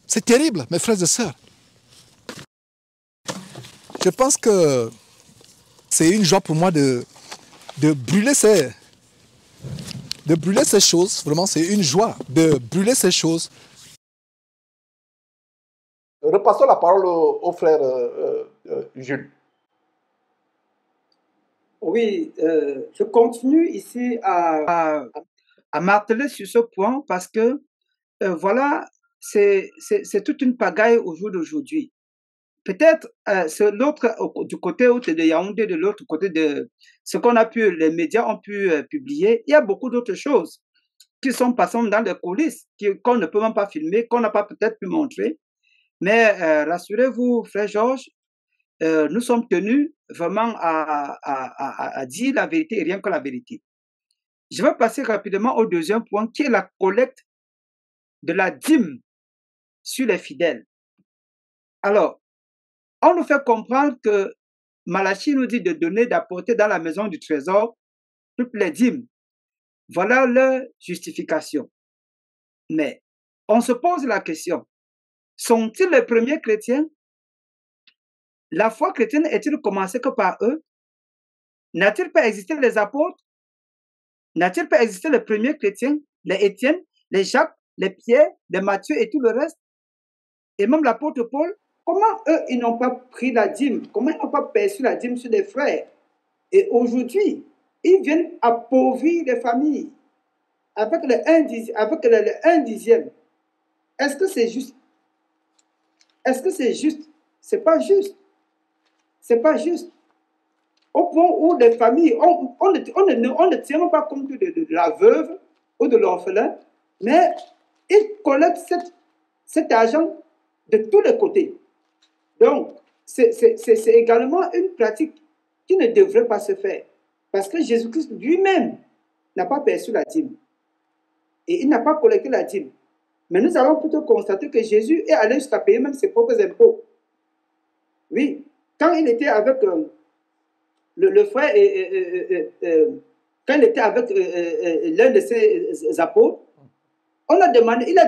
C'est terrible, mes frères et sœurs. Je pense que c'est une joie pour moi de brûler ces choses. Vraiment, c'est une joie de brûler ces choses. Repassons la parole au frère Jules. Oui, je continue ici à marteler sur ce point parce que, voilà, c'est toute une pagaille au jour d'aujourd'hui. Peut-être l'autre du côté de Yaoundé, de l'autre côté de ce qu'on a pu, les médias ont pu publier, il y a beaucoup d'autres choses qui sont passées dans les coulisses, qu'on ne peut même pas filmer, qu'on n'a pas peut-être pu montrer. Mais rassurez-vous, frère Georges, nous sommes tenus vraiment à dire la vérité et rien que la vérité. Je vais passer rapidement au deuxième point qui est la collecte de la dîme sur les fidèles. Alors, on nous fait comprendre que Malachie nous dit de donner, d'apporter dans la maison du trésor toutes les dîmes. Voilà leur justification. Mais on se pose la question, sont-ils les premiers chrétiens? La foi chrétienne est-il commencée que par eux? N'a-t-il pas existé les apôtres? N'a-t-il pas existé les premiers chrétiens, les Étienne, les Jacques, les Pierre, les Matthieu et tout le reste? Et même l'apôtre Paul? Comment eux, ils n'ont pas pris la dîme? Comment ils n'ont pas perçu la dîme sur des frères? Et aujourd'hui, ils viennent appauvrir les familles avec le 1 dixième. Est-ce que c'est juste? Est-ce que c'est juste? C'est pas juste. C'est pas juste. Au point où les familles, on ne tient pas compte de la veuve ou de l'orphelin, mais ils collectent cet argent de tous les côtés. Donc, c'est également une pratique qui ne devrait pas se faire. Parce que Jésus-Christ lui-même n'a pas perçu la dîme. Et il n'a pas collecté la dîme. Mais nous allons plutôt constater que Jésus est allé jusqu'à payer même ses propres impôts. Oui, quand il était avec le frère, quand il était avec l'un de ses apôtres, il a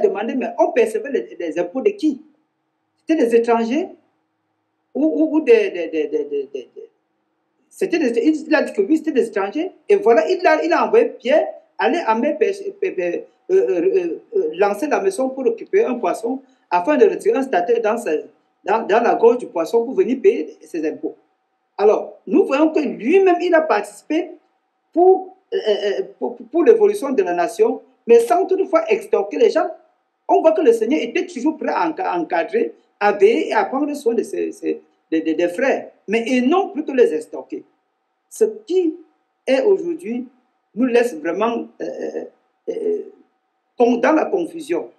demandé, mais on percevait les impôts de qui? C'était des étrangers ou il a dit que oui, c'était des étrangers. Et voilà, il a envoyé Pierre aller lancer la maison pour récupérer un poisson afin de retirer un statut dans la gorge du poisson pour venir payer ses impôts. Alors, nous voyons que lui-même, il a participé pour l'évolution de la nation, mais sans toutefois extorquer les gens. On voit que le Seigneur était toujours prêt à encadrer, à veiller et à prendre soin des frères, mais et non plutôt les extorquer. Ce qui est aujourd'hui nous laisse vraiment dans la confusion.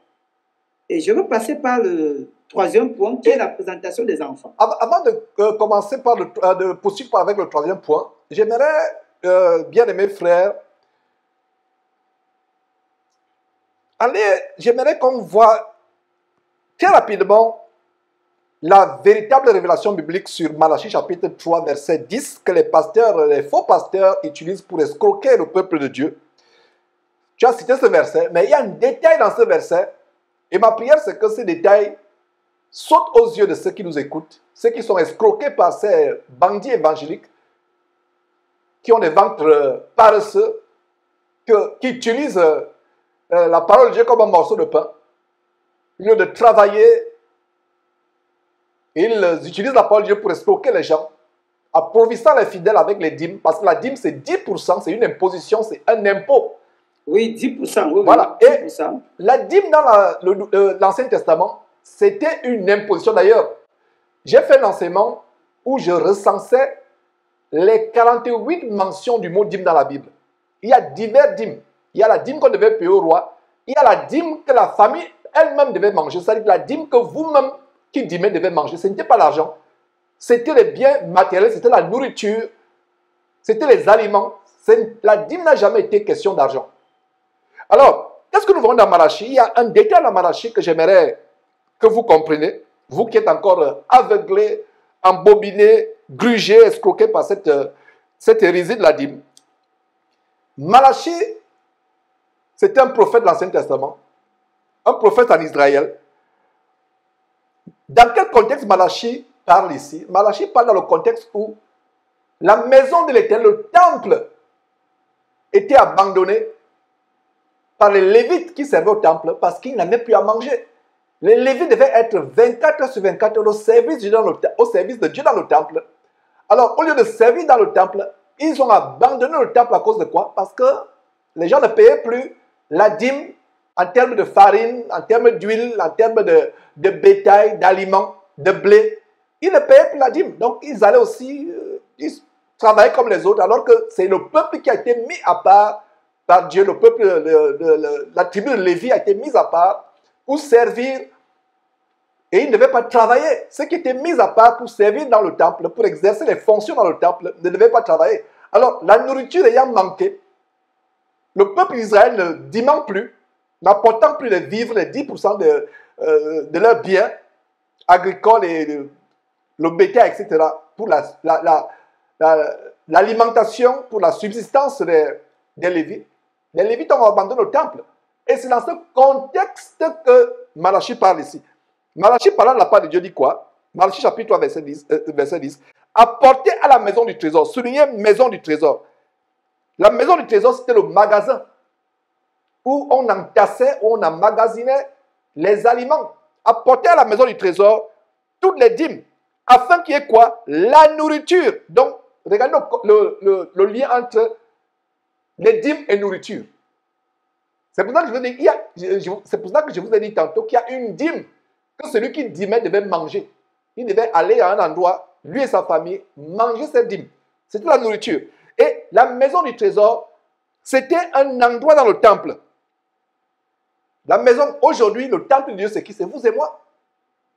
Et je veux passer par le troisième point, qui est la présentation des enfants. Avant de commencer de poursuivre avec le troisième point, j'aimerais, bien aimés frères, j'aimerais qu'on voit très rapidement la véritable révélation biblique sur Malachie chapitre 3 verset 10 que les faux pasteurs utilisent pour escroquer le peuple de Dieu. Tu as cité ce verset, mais il y a un détail dans ce verset, et ma prière c'est que ce détail saute aux yeux de ceux qui nous écoutent, ceux qui sont escroqués par ces bandits évangéliques, qui ont des ventres paresseux, qui utilisent la parole de Dieu comme un morceau de pain. Au lieu de travailler, ils utilisent la parole de Dieu pour escroquer les gens, approvissant les fidèles avec les dîmes, parce que la dîme c'est 10%, c'est une imposition, c'est un impôt. Oui, 10%. Oui, voilà. 10%. Et la dîme dans l'Ancien Testament, c'était une imposition. D'ailleurs, j'ai fait l'enseignement où je recensais les 48 mentions du mot dîme dans la Bible. Il y a divers dîmes. Il y a la dîme qu'on devait payer au roi. Il y a la dîme que la famille elle-même devait manger. C'est-à-dire la dîme que vous-même qui dîmez devez manger. Ce n'était pas l'argent. C'était les biens matériels, c'était la nourriture, c'était les aliments. La dîme n'a jamais été question d'argent. Alors, qu'est-ce que nous voyons dans Malachie? Il y a un détail dans Malachie que j'aimerais que vous compreniez. Vous qui êtes encore aveuglés, embobinés, grugés, escroqués par cette hérésie de la dîme. Malachie C'était un prophète de l'Ancien Testament, un prophète en Israël. Dans quel contexte Malachie parle ici? Malachie parle dans le contexte où la maison de l'Éternel, le temple, était abandonné par les Lévites qui servaient au temple parce qu'ils n'avaient plus à manger. Les Lévites devaient être 24 heures sur 24 heures au service de Dieu dans le temple. Alors, au lieu de servir dans le temple, ils ont abandonné le temple à cause de quoi? Parce que les gens ne payaient plus la dîme en termes de farine, en termes d'huile, en termes de bétail, d'aliments, de blé. Ils ne payaient plus la dîme. Donc, ils allaient aussi, ils travaillaient comme les autres, alors que c'est le peuple qui a été mis à part par Dieu. Le peuple, la tribu de Lévi a été mise à part pour servir. Et ils ne devaient pas travailler. Ceux qui étaient mis à part pour servir dans le temple, pour exercer les fonctions dans le temple, ne devaient pas travailler. Alors, la nourriture ayant manqué, le peuple d'Israël ne dîmant plus, n'apportant plus les vivres, les 10% de leurs biens agricoles et le bétail, etc., pour l'alimentation, pour la subsistance des Lévites. Les Lévites ont abandonné le temple. Et c'est dans ce contexte que Malachie parle ici. Malachie parlant de la part de Dieu dit quoi? Malachie chapitre 3, verset 10. Apportez à la maison du trésor. Soulignez maison du trésor. La maison du trésor, c'était le magasin où on entassait, où on emmagasinait les aliments. Apportez à la maison du trésor toutes les dîmes, afin qu'il y ait quoi? La nourriture. Donc, regardez le lien entre les dîmes et nourriture. C'est pour ça que je vous ai dit tantôt qu'il y a une dîme que celui qui dîmait devait manger. Il devait aller à un endroit, lui et sa famille, manger cette dîme. C'était la nourriture. Et la maison du trésor, c'était un endroit dans le temple. La maison, aujourd'hui, le temple de Dieu, c'est qui? C'est vous et moi.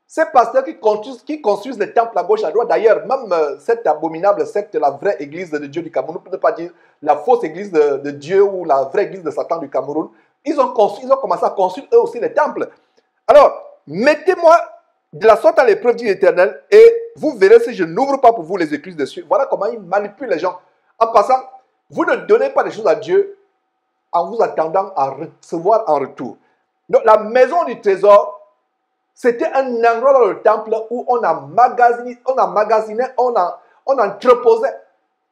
Ces pasteurs qui construisent les temples à gauche, à droite. D'ailleurs, même cette abominable secte, la vraie église de Dieu du Cameroun, pour ne pas dire la fausse église de Dieu ou la vraie église de Satan du Cameroun, ils ont commencé à construire eux aussi les temples. Alors, mettez-moi de la sorte à l'épreuve, dit l'Éternel, et vous verrez si je n'ouvre pas pour vous les écluses dessus. Voilà comment ils manipulent les gens. En passant, vous ne donnez pas des choses à Dieu en vous attendant à recevoir en retour. Donc, la maison du trésor, c'était un endroit dans le temple où on entreposait.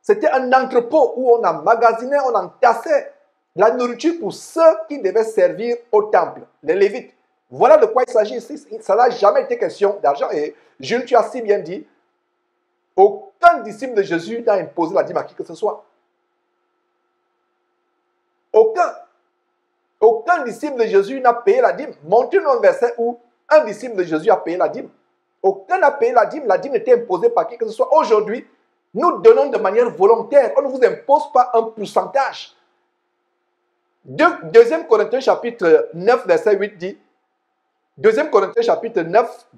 C'était un entrepôt où on emmagasinait, on entassait la nourriture pour ceux qui devaient servir au temple, les Lévites. Voilà de quoi il s'agit ici. Ça n'a jamais été question d'argent. Et Jules, tu as si bien dit, aucun disciple de Jésus n'a imposé la dîme à qui que ce soit. Aucun disciple de Jésus n'a payé la dîme. Montrez-nous un verset où un disciple de Jésus a payé la dîme. Aucun n'a payé la dîme était imposée par qui que ce soit. Aujourd'hui, nous donnons de manière volontaire. On ne vous impose pas un pourcentage. 2 Corinthiens chapitre 9, verset 8 dit, 2 Corinthiens chapitre 9,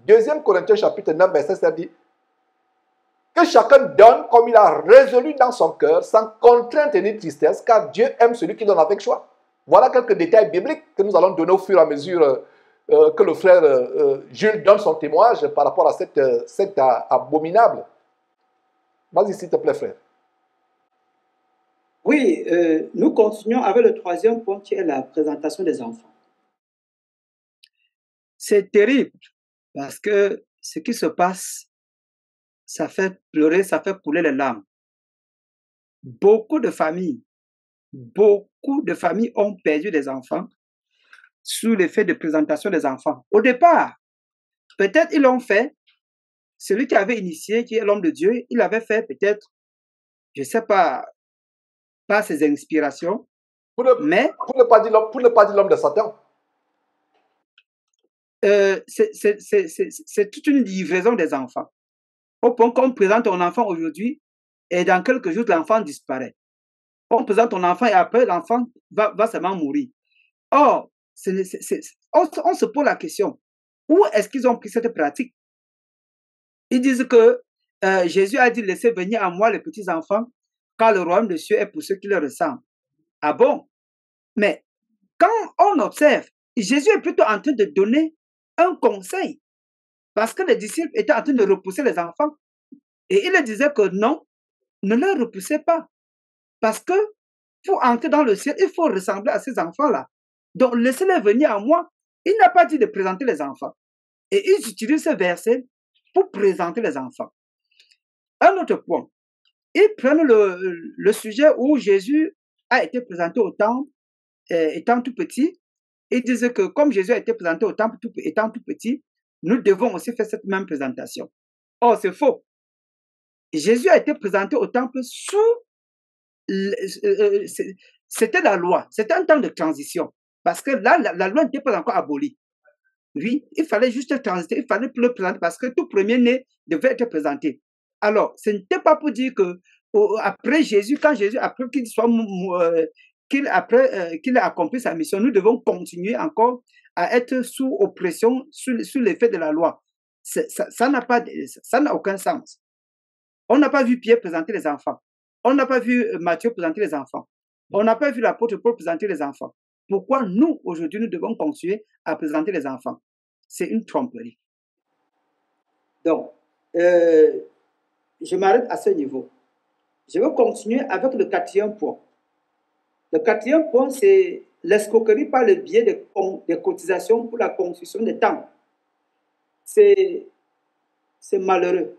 verset 7 dit, que chacun donne comme il a résolu dans son cœur, sans contrainte ni tristesse, car Dieu aime celui qui donne avec choix. Voilà quelques détails bibliques que nous allons donner au fur et à mesure que le frère Jules donne son témoignage par rapport à cette secte abominable. Vas-y, s'il te plaît, frère. Oui, nous continuons avec le troisième point qui est la présentation des enfants. C'est terrible parce que ce qui se passe, ça fait pleurer, ça fait couler les larmes. Beaucoup de familles ont perdu des enfants sous l'effet de présentation des enfants. Au départ, peut-être ils l'ont fait, celui qui avait initié, qui est l'homme de Dieu, il avait fait peut-être, je ne sais pas ses inspirations, mais... Pour ne pas dire l'homme de Satan. C'est toute une livraison des enfants. Au point qu'on présente un enfant aujourd'hui et dans quelques jours, l'enfant disparaît. On présente un enfant et après, l'enfant va seulement mourir. Or, on se pose la question, où est-ce qu'ils ont pris cette pratique? Ils disent que Jésus a dit, laissez venir à moi les petits enfants, car le royaume des cieux est pour ceux qui leur ressemblent. Ah bon? Mais quand on observe, Jésus est plutôt en train de donner un conseil, parce que les disciples étaient en train de repousser les enfants. Et il leur disait que non, ne les repoussez pas. Parce que pour entrer dans le ciel, il faut ressembler à ces enfants-là. Donc, laissez-les venir à moi. Il n'a pas dit de présenter les enfants. Et ils utilisent ce verset pour présenter les enfants. Un autre point. Ils prennent le sujet où Jésus a été présenté au temple étant tout petit. Ils disent que comme Jésus a été présenté au temple étant tout petit, nous devons aussi faire cette même présentation. Or, c'est faux. Jésus a été présenté au temple sous... C'était la loi. C'était un temps de transition. Parce que là, la loi n'était pas encore abolie. Oui, il fallait juste transiter, il fallait le présenter parce que tout premier-né devait être présenté. Alors, ce n'était pas pour dire que après Jésus, quand Jésus, après qu'il a accompli sa mission, nous devons continuer encore à être sous oppression, sous l'effet de la loi. Ça n'a aucun sens. On n'a pas vu Pierre présenter les enfants. On n'a pas vu Matthieu présenter les enfants. On n'a pas vu l'apôtre Paul présenter les enfants. Pourquoi nous, aujourd'hui, nous devons continuer à présenter les enfants? C'est une tromperie. Donc, je m'arrête à ce niveau. Je vais continuer avec le 4e point. Le 4e point, c'est l'escroquerie par le biais des cotisations pour la construction des temples. C'est malheureux.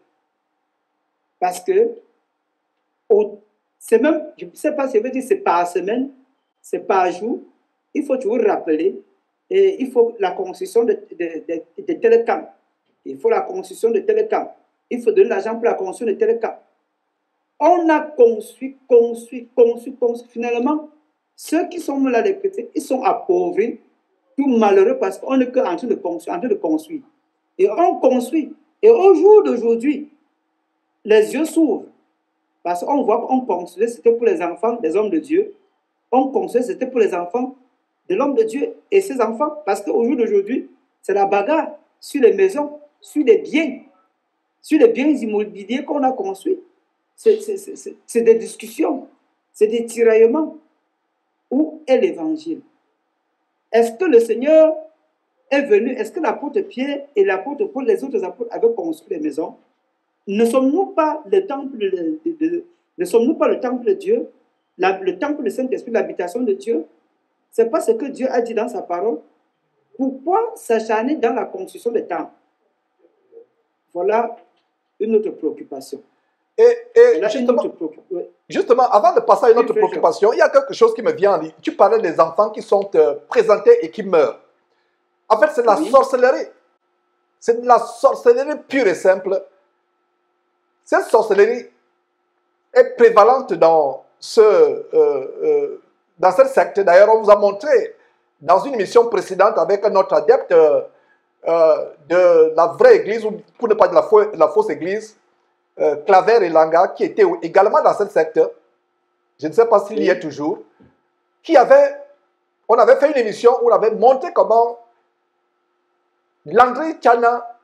Parce que c'est même, je ne sais pas si je veux dire c'est par semaine, c'est par jour. Il faut toujours rappeler, et il faut la construction de tel camp. Il faut la construction de tel camp. Il faut donner l'argent pour la construction de tel camp. On a construit. Finalement, ceux qui sont là, les chrétiens, ils sont appauvris, tout malheureux parce qu'on est en train de construire. Et on construit. Et au jour d'aujourd'hui, les yeux s'ouvrent. Parce qu'on voit qu'on construisait, c'était pour les enfants des hommes de Dieu. On construisait, c'était pour les enfants de l'homme de Dieu et ses enfants. Parce qu'au jour d'aujourd'hui, c'est la bagarre sur les maisons, sur les biens immobiliers qu'on a construits. C'est des discussions, c'est des tiraillements. Où est l'évangile? Est-ce que le Seigneur est venu? Est-ce que l'apôtre Pierre et l'apôtre Paul, les autres apôtres, avaient construit les maisons? Ne sommes-nous pas le temple de Dieu, le temple du Saint-Esprit, l'habitation de Dieu? Ce n'est pas ce que Dieu a dit dans sa parole. Pourquoi s'acharner dans la construction des temples? Voilà une autre préoccupation. Justement, avant de passer à une autre préoccupation, il y a quelque chose qui me vient en ligne. Tu parlais des enfants qui sont présentés et qui meurent. En fait, c'est de la sorcellerie. C'est de la sorcellerie pure et simple. Cette sorcellerie est prévalente dans cette secte. D'ailleurs, on vous a montré dans une émission précédente avec notre adepte de la vraie église, ou pour ne pas dire la fausse église, Claver et Langa, qui était également dans cette secte. Je ne sais pas s'il y est toujours. On avait fait une émission où on avait montré comment Landry Tchana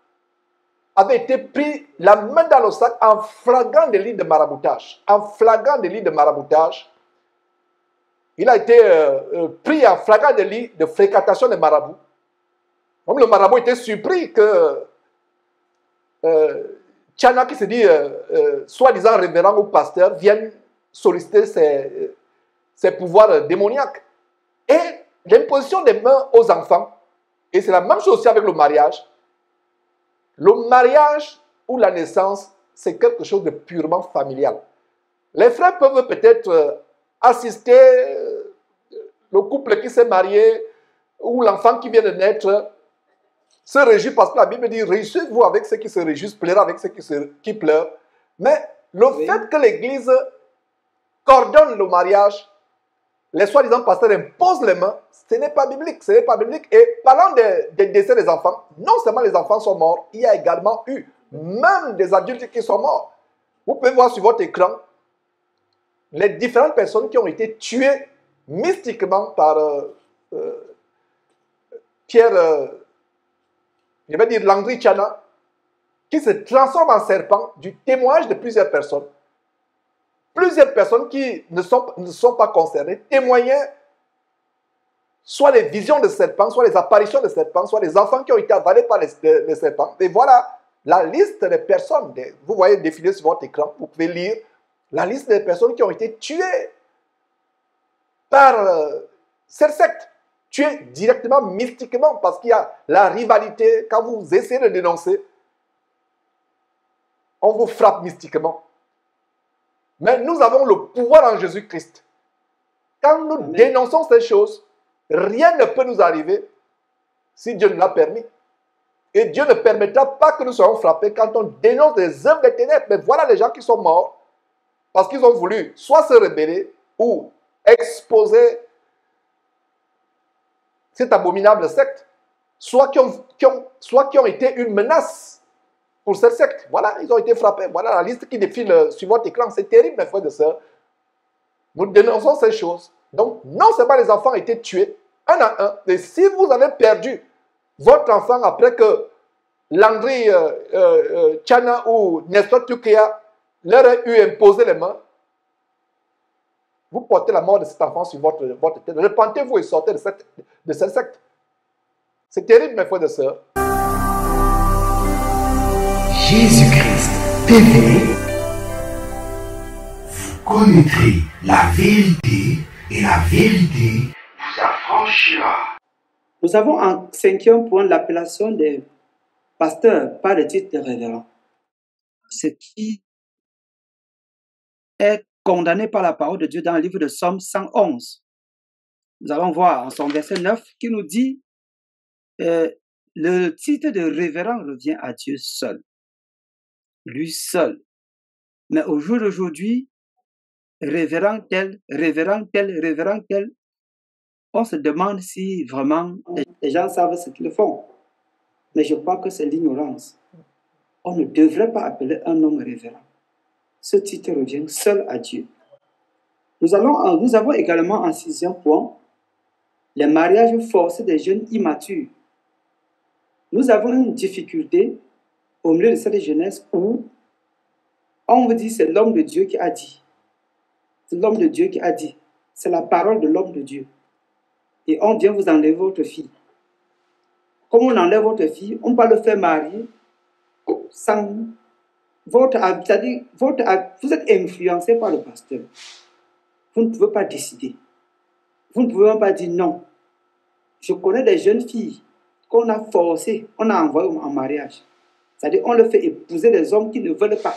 avait été pris la main dans le sac en flagrant délit de maraboutage. En flagrant délit de maraboutage. Il a été pris en flagrant délit de fréquentation des marabouts. Comme le marabout était surpris que Tchana, qui se dit soi-disant révérend ou pasteur, vienne solliciter ses pouvoirs démoniaques. Et l'imposition des mains aux enfants, et c'est la même chose aussi avec le mariage. Le mariage ou la naissance, c'est quelque chose de purement familial. Les frères peuvent peut-être assister le couple qui s'est marié ou l'enfant qui vient de naître se réjouit parce que la Bible dit réjouissez-vous avec ceux qui se réjouissent, pleurez avec ceux qui pleurent. Mais le fait que l'Église coordonne le mariage, les soi-disant pasteurs imposent les mains, ce n'est pas biblique. Ce n'est pas biblique. Et parlant des décès des enfants, non seulement les enfants sont morts, il y a également eu même des adultes qui sont morts. Vous pouvez voir sur votre écran les différentes personnes qui ont été tuées mystiquement par Pierre, je vais dire Landry Tchana, qui se transforme en serpent du témoignage de plusieurs personnes. Plusieurs personnes qui ne sont pas concernées témoignaient soit les visions de serpents, soit les apparitions de serpents, soit les enfants qui ont été avalés par les serpents. Et voilà la liste des personnes. Vous voyez défiler sur votre écran, vous pouvez lire la liste des personnes qui ont été tuées par cette secte. tuer directement, mystiquement, parce qu'il y a la rivalité. Quand vous essayez de dénoncer, on vous frappe mystiquement. Mais nous avons le pouvoir en Jésus-Christ. Quand nous dénonçons ces choses, rien ne peut nous arriver si Dieu nous l'a permis. Et Dieu ne permettra pas que nous soyons frappés quand on dénonce des œuvres des ténèbres. Mais voilà les gens qui sont morts parce qu'ils ont voulu soit se rebeller ou exposer cette abominable secte, soit qui ont été une menace pour cette secte. Voilà, ils ont été frappés. Voilà la liste qui défile sur votre écran. C'est terrible, mes frères et sœurs. Nous dénonçons ces choses. Donc, non seulement les enfants ont été tués, un à un, mais si vous avez perdu votre enfant après que Landry Tchana ou Nestor Tukia leur a eu imposé les mains, vous portez la mort de cet enfant sur votre tête. Repentez-vous et sortez de cette secte. C'est terrible, mes frères et sœurs. Jésus-Christ TV, vous connaîtrez la vérité et la vérité vous affranchira. Nous avons en 5e point l'appellation des pasteurs par le titre de révérend. Ce qui est condamné par la parole de Dieu dans le livre de Psaume 111. Nous allons voir en son verset 9 qui nous dit le titre de révérend revient à Dieu seul. Lui seul. Mais au jour d'aujourd'hui, révérend tel, on se demande si vraiment les gens savent ce qu'ils font. Mais je crois que c'est l'ignorance. On ne devrait pas appeler un homme révérend. Ce titre revient seul à Dieu. Nous avons également en 6e point les mariages forcés des jeunes immatures. Nous avons une difficulté au milieu de cette jeunesse où on vous dit c'est l'homme de Dieu qui a dit. C'est l'homme de Dieu qui a dit. C'est la parole de l'homme de Dieu. Et on vient vous enlever votre fille. Comme on enlève votre fille, on va le faire marier sans c'est-à-dire vous êtes influencé par le pasteur. Vous ne pouvez pas décider. Vous ne pouvez même pas dire non. Je connais des jeunes filles qu'on a forcées, on a envoyées en mariage. C'est-à-dire on leur fait épouser des hommes qui ne veulent pas.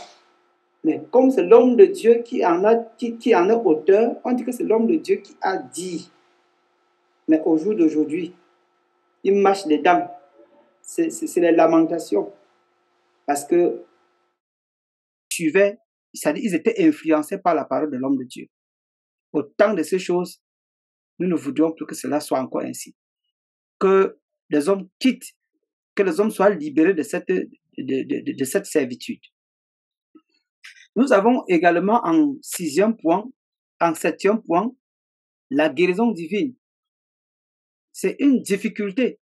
Mais comme c'est l'homme de Dieu qui en est auteur, on dit que c'est l'homme de Dieu qui a dit. Mais au jour d'aujourd'hui, ils mâchent les dents. C'est les lamentations. Parce que c'est-à-dire ils étaient influencés par la parole de l'homme de Dieu. Autant de ces choses, nous ne voudrions plus que cela soit encore ainsi. Que les hommes quittent, que les hommes soient libérés de cette servitude. Nous avons également en 6e point, en 7e point, la guérison divine. C'est une difficulté.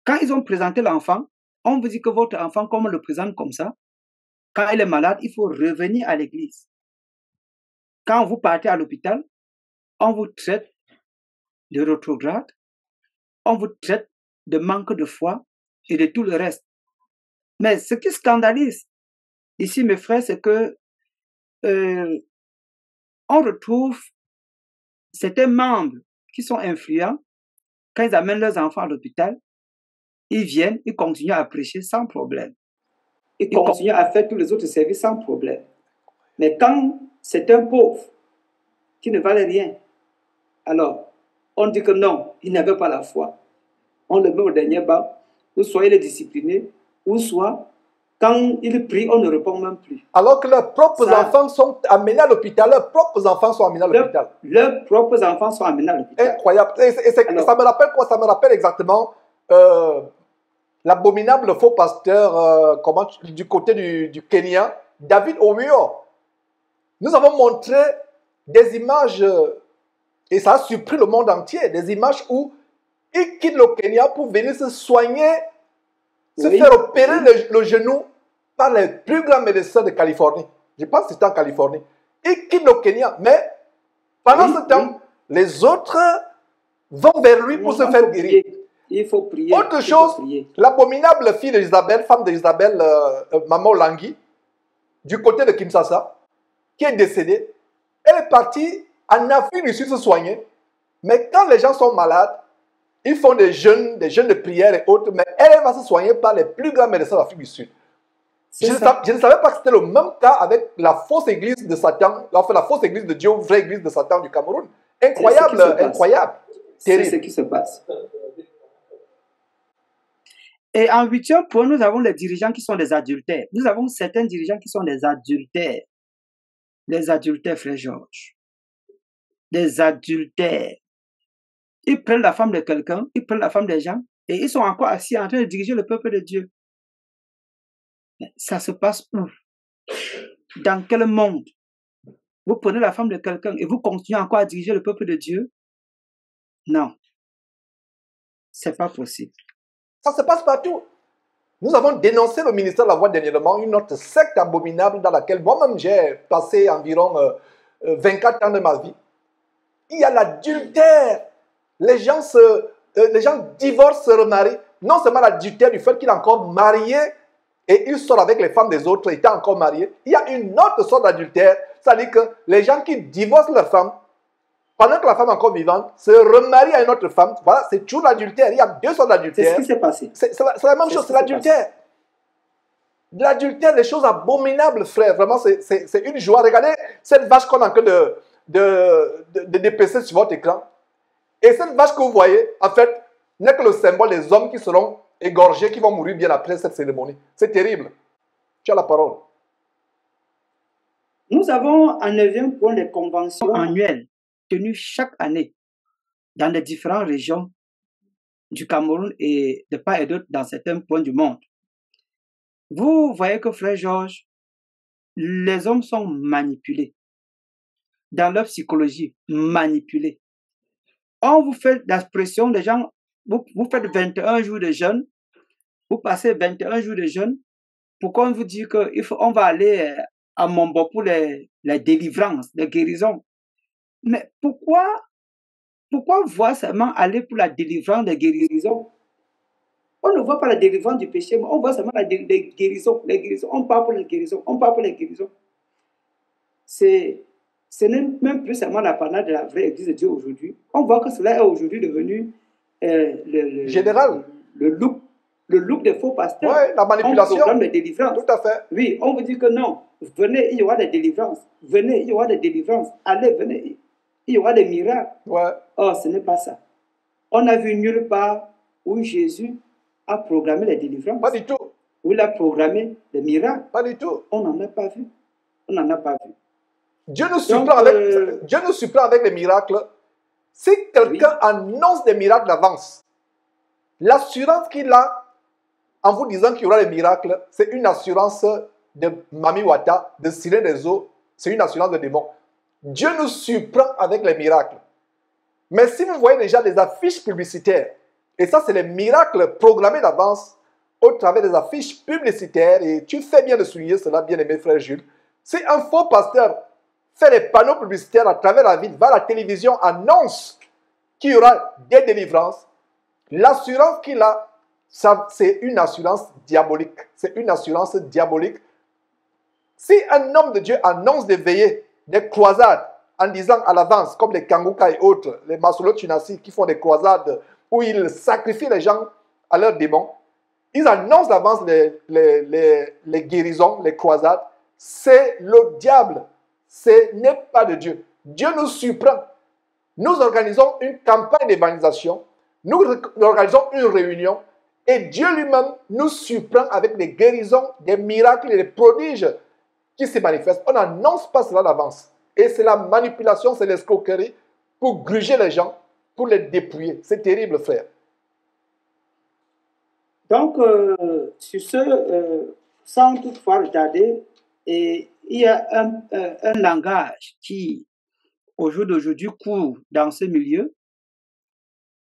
Quand ils ont présenté l'enfant, on vous dit que votre enfant, comme on le présente comme ça, quand il est malade, il faut revenir à l'église. Quand vous partez à l'hôpital, on vous traite de rétrograde, on vous traite de manque de foi et de tout le reste. Mais ce qui scandalise ici, mes frères, c'est que on retrouve certains membres qui sont influents. Quand ils amènent leurs enfants à l'hôpital, ils viennent, ils continuent à prêcher sans problème. Ils continuent à faire tous les autres services sans problème. Mais quand c'est un pauvre qui ne valait rien, alors on dit que non, il n'avait pas la foi. On le met au dernier banc, ou soit il est discipliné, ou soit quand il prie, on ne répond même plus. Alors que leurs propres enfants sont amenés à l'hôpital. Leurs propres enfants sont amenés à l'hôpital. Leurs propres enfants sont amenés à l'hôpital. Incroyable. Alors, ça me rappelle quoi? Ça me rappelle exactement l'abominable faux pasteur du côté du Kenya, David Owiyo. Nous avons montré des images, et ça a surpris le monde entier, des images où il quitte le Kenya pour venir se soigner, se faire opérer le genou par les plus grands médecins de Californie. Je pense que c'était en Californie. Il quitte le Kenya, mais pendant ce temps, les autres vont vers lui pour se faire guérir. Il faut prier. Autre chose, l'abominable fille d'Isabelle, femme d'Isabelle, Maman Langui, du côté de Kinshasa, qui est décédée, elle est partie en Afrique du Sud se soigner. Mais quand les gens sont malades, Ils font des jeûnes de prière et autres, mais elle va se soigner par les plus grands médecins d'Afrique du Sud. Je ne savais pas que c'était le même cas avec la fausse église de Satan, enfin la fausse église de Dieu, vraie église de Satan du Cameroun. Incroyable, incroyable. C'est ce qui se passe. Et en 8e point, nous avons les dirigeants qui sont des adultères. Nous avons certains dirigeants qui sont des adultères. Les adultères, frère Georges. Des adultères. Ils prennent la femme de quelqu'un, ils prennent la femme des gens, et ils sont encore assis en train de diriger le peuple de Dieu. Mais ça se passe où? Dans quel monde? Vous prenez la femme de quelqu'un et vous continuez encore à diriger le peuple de Dieu? Non. C'est pas possible. Ça se passe partout. Nous avons dénoncé le ministère de la Voix dernièrement, une autre secte abominable dans laquelle moi-même j'ai passé environ 24 ans de ma vie. Il y a l'adultère. Les gens divorcent, se remarient. Non seulement l'adultère du fait qu'il est encore marié et il sort avec les femmes des autres étant encore marié. Il y a une autre sorte d'adultère. C'est-à-dire que les gens qui divorcent leur femme, pendant que la femme est encore vivante, se remarient à une autre femme. Voilà, c'est toujours l'adultère. Il y a deux sortes d'adultère. C'est ce qui s'est passé. C'est la même chose, c'est l'adultère. L'adultère, des choses abominables, frère. Vraiment, c'est une joie. Regardez cette vache qu'on est en train de dépecer sur votre écran. Et cette vache que vous voyez, en fait, n'est que le symbole des hommes qui seront égorgés, qui vont mourir bien après cette cérémonie. C'est terrible. Tu as la parole. Nous avons en 9e point les conventions annuelles tenues chaque année dans les différentes régions du Cameroun et de part et d'autre dans certains points du monde. Vous voyez que, frère Georges, les hommes sont manipulés dans leur psychologie, manipulés. On vous fait la pression des gens, vous faites 21 jours de jeûne, vous passez 21 jours de jeûne, pourquoi on vous dit qu'on va aller à Mombo pour les délivrances, les guérisons? Mais pourquoi voir seulement aller pour la délivrance des guérisons? On ne voit pas la délivrance du péché, mais on voit seulement les guérisons, les guérisons. On parle pour les guérisons, on parle pour les guérisons. Ce n'est même plus seulement l'apanage de la vraie Église de Dieu aujourd'hui. On voit que cela est aujourd'hui devenu général. Le look des faux pasteurs. Oui, la manipulation. On programme les délivrances. Tout à fait. Oui, on vous dit que non. Venez, il y aura des délivrances. Venez, il y aura des délivrances. Allez, venez, il y aura des miracles. Ouais. Or, ce n'est pas ça. On n'a vu nulle part où Jésus a programmé les délivrances. Pas du tout. Où il a programmé les miracles. Pas du tout. On n'en a pas vu. On n'en a pas vu. Dieu nous surprend avec les miracles. Si quelqu'un annonce des miracles d'avance, l'assurance qu'il a en vous disant qu'il y aura des miracles, c'est une assurance de Mami Wata, de Sirène des eaux, c'est une assurance de démon. Dieu nous surprend avec les miracles. Mais si vous voyez déjà des affiches publicitaires, et ça c'est les miracles programmés d'avance au travers des affiches publicitaires, et tu fais bien de souligner cela, bien aimé frère Jules, si un faux pasteur fait des panneaux publicitaires à travers la ville, va à la télévision, annonce qu'il y aura des délivrances, l'assurance qu'il a, c'est une assurance diabolique. C'est une assurance diabolique. Si un homme de Dieu annonce des veillées, des croisades, en disant à l'avance, comme les Kanguka et autres, les Masolo Tunasi qui font des croisades où ils sacrifient les gens à leurs démons, ils annoncent d'avance les guérisons, les croisades, c'est le diable. Ce n'est pas de Dieu. Dieu nous surprend. Nous organisons une campagne d'évangélisation, nous organisons une réunion, et Dieu lui-même nous surprend avec des guérisons, des miracles et des prodiges qui se manifestent. On n'annonce pas cela d'avance. Et c'est la manipulation, c'est l'escroquerie pour gruger les gens, pour les dépouiller. C'est terrible, frère. Donc, sur ce, sans toutefois retarder, et il y a un langage qui, au jour d'aujourd'hui, court dans ce milieu.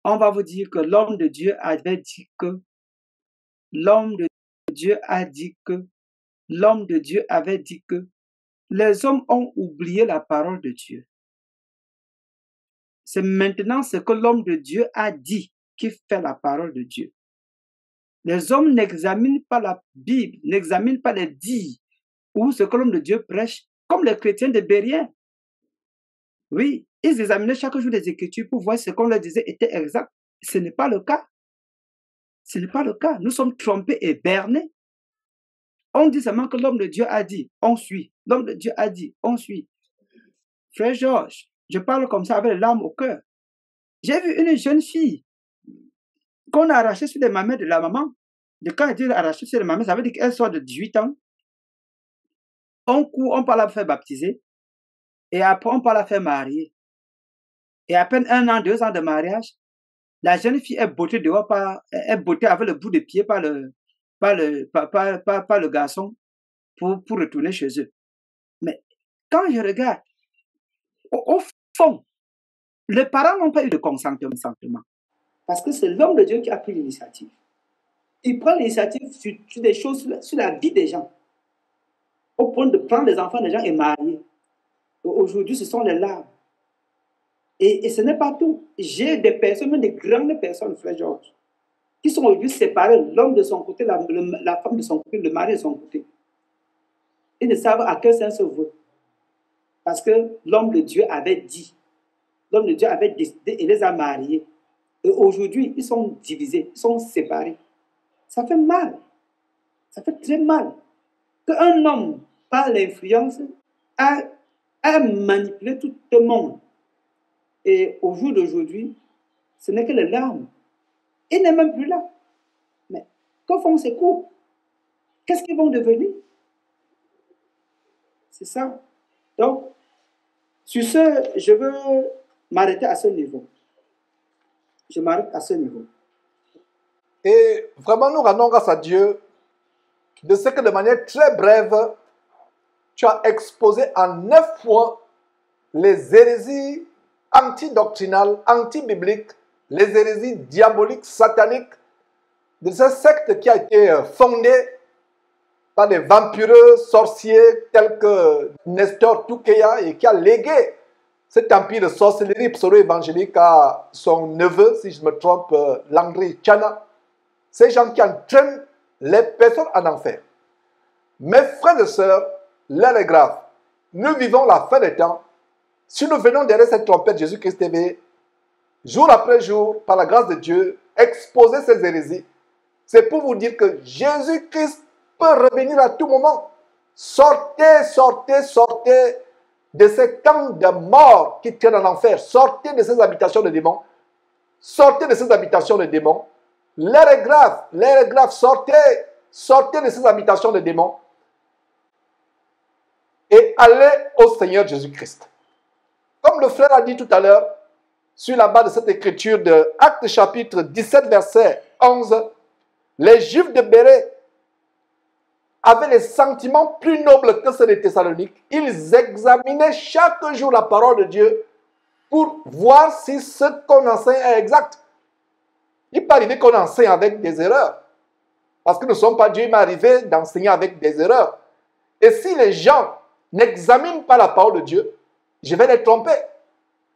On va vous dire que l'homme de Dieu avait dit que, l'homme de Dieu a dit que, l'homme de Dieu avait dit que, les hommes ont oublié la parole de Dieu. C'est maintenant ce que l'homme de Dieu a dit qui fait la parole de Dieu. Les hommes n'examinent pas la Bible, n'examinent pas les dits ou ce que l'homme de Dieu prêche, comme les chrétiens de Bérien. Oui, ils examinaient chaque jour les Écritures pour voir ce qu'on leur disait était exact. Ce n'est pas le cas. Ce n'est pas le cas. Nous sommes trompés et bernés. On dit seulement que l'homme de Dieu a dit, on suit. L'homme de Dieu a dit, on suit. Frère Georges, je parle comme ça avec les larmes au cœur. J'ai vu une jeune fille qu'on a arrachée sur les mamelles de la maman. De quand elle dit arrachée sur les mamelles, ça veut dire qu'elle sort de 18 ans. On court, on part la faire baptiser. Et après, on part la faire marier. Et à peine 1 an, 2 ans de mariage, la jeune fille est bottée dehors est bottée avec le bout de pied par le garçon pour retourner chez eux. Mais quand je regarde, au fond, les parents n'ont pas eu de consentement. Parce que c'est l'homme de Dieu qui a pris l'initiative. Il prend l'initiative sur des choses, sur la vie des gens. Au point de prendre les enfants des gens et marier. Aujourd'hui, ce sont les larmes. Et ce n'est pas tout. J'ai des personnes, même des grandes personnes, frère Georges, qui sont aujourd'hui séparés, l'homme de son côté, la femme de son côté, le mari de son côté. Ils ne savent à quel sens se vouer. Parce que l'homme de Dieu avait dit, l'homme de Dieu avait décidé et les a mariés. Et aujourd'hui, ils sont divisés, ils sont séparés. Ça fait mal. Ça fait très mal. Qu'un homme, par l'influence, a manipulé tout le monde. Et au jour d'aujourd'hui, ce n'est que les larmes. Il n'est même plus là. Mais que font ces couples? Qu'est-ce qu'ils vont devenir? C'est ça. Donc, sur ce, je veux m'arrêter à ce niveau. Je m'arrête à ce niveau. Et vraiment, nous rendons grâce à Dieu de ce que de manière très brève, tu as exposé en 9 points les hérésies antidoctrinales, anti-bibliques, les hérésies diaboliques, sataniques de cette secte qui a été fondée par des vampireux sorciers tels que Nestor Toukeya et qui a légué cet empire de sorcellerie pseudo-évangélique à son neveu, si je ne me trompe, Landry Tchana. Ces gens qui entraînent les personnes en enfer. Mes frères et sœurs, l'heure est grave. Nous vivons la fin des temps. Si nous venons derrière cette trompette Jésus-Christ TV, jour après jour, par la grâce de Dieu, exposer ces hérésies, c'est pour vous dire que Jésus-Christ peut revenir à tout moment. Sortez, sortez, sortez de ces camps de mort qui tiennent en enfer. Sortez de ces habitations de démons. Sortez de ces habitations de démons. L'heure est grave, sortez, sortez de ces habitations de démons et allez au Seigneur Jésus-Christ. Comme le frère a dit tout à l'heure, sur la base de cette écriture de Actes chapitre 17, verset 11, les Juifs de Bérée avaient les sentiments plus nobles que ceux des Thessaloniques. Ils examinaient chaque jour la parole de Dieu pour voir si ce qu'on enseigne est exact. Il peut arriver qu'on enseigne avec des erreurs. Parce que nous ne sommes pas Dieu, il m'est arrivé d'enseigner avec des erreurs. Et si les gens n'examinent pas la parole de Dieu, je vais les tromper.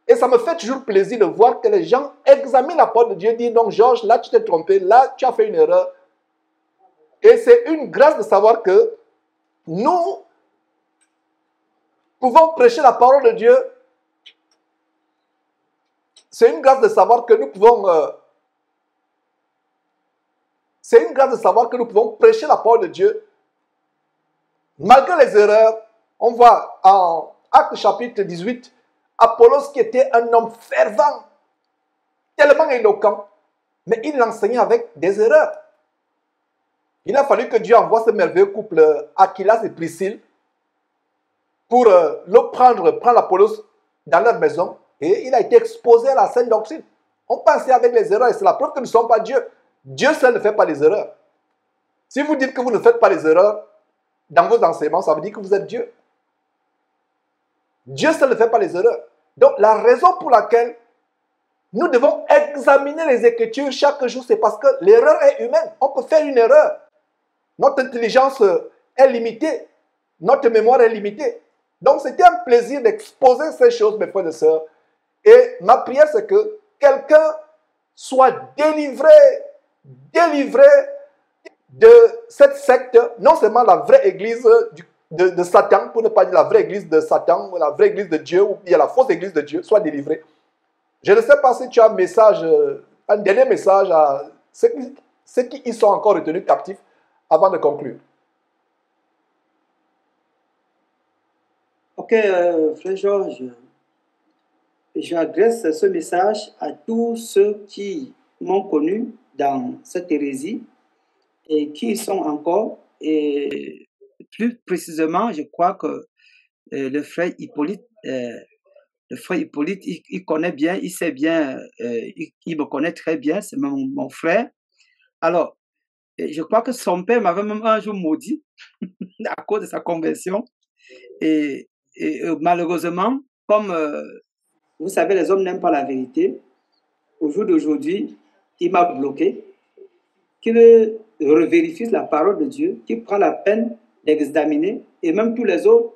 Et ça me fait toujours plaisir de voir que les gens examinent la parole de Dieu et disent, donc Georges, là tu t'es trompé, là tu as fait une erreur. Et c'est une grâce de savoir que nous pouvons prêcher la parole de Dieu. C'est une grâce de savoir que nous pouvons... c'est une grâce de savoir que nous pouvons prêcher la parole de Dieu. Malgré les erreurs, on voit en Actes chapitre 18, Apollos qui était un homme fervent, tellement éloquent, mais il enseignait avec des erreurs. Il a fallu que Dieu envoie ce merveilleux couple Aquilas et Priscille pour prendre Apollos dans leur maison et il a été exposé à la saine doctrine. On pensait avec les erreurs et c'est la preuve que nous ne sommes pas Dieu. Dieu seul ne fait pas les erreurs. Si vous dites que vous ne faites pas les erreurs dans vos enseignements, ça veut dire que vous êtes Dieu. Dieu seul ne fait pas les erreurs. Donc la raison pour laquelle nous devons examiner les Écritures chaque jour, c'est parce que l'erreur est humaine. On peut faire une erreur. Notre intelligence est limitée. Notre mémoire est limitée. Donc c'était un plaisir d'exposer ces choses, mes frères et sœurs. Et ma prière, c'est que quelqu'un soit délivré de cette secte, non seulement la vraie église de Satan, pour ne pas dire la vraie église de Satan, ou la vraie église de Dieu, ou bien la fausse église de Dieu, soit délivrée. Je ne sais pas si tu as un message un dernier message à ceux qui y sont encore retenus captifs avant de conclure. Ok, frère Georges, j'adresse ce message à tous ceux qui m'ont connu dans cette hérésie et qui y sont encore. Et plus précisément, je crois que le frère Hippolyte, il connaît bien, il sait bien, il me connaît très bien, c'est mon frère. Alors, je crois que son père m'avait même un jour maudit à cause de sa conversion. Et malheureusement, comme vous savez, les hommes n'aiment pas la vérité, au jour d'aujourd'hui, il m'a bloqué, qu'il revérifie la parole de Dieu, qu'il prend la peine d'examiner, et même tous les autres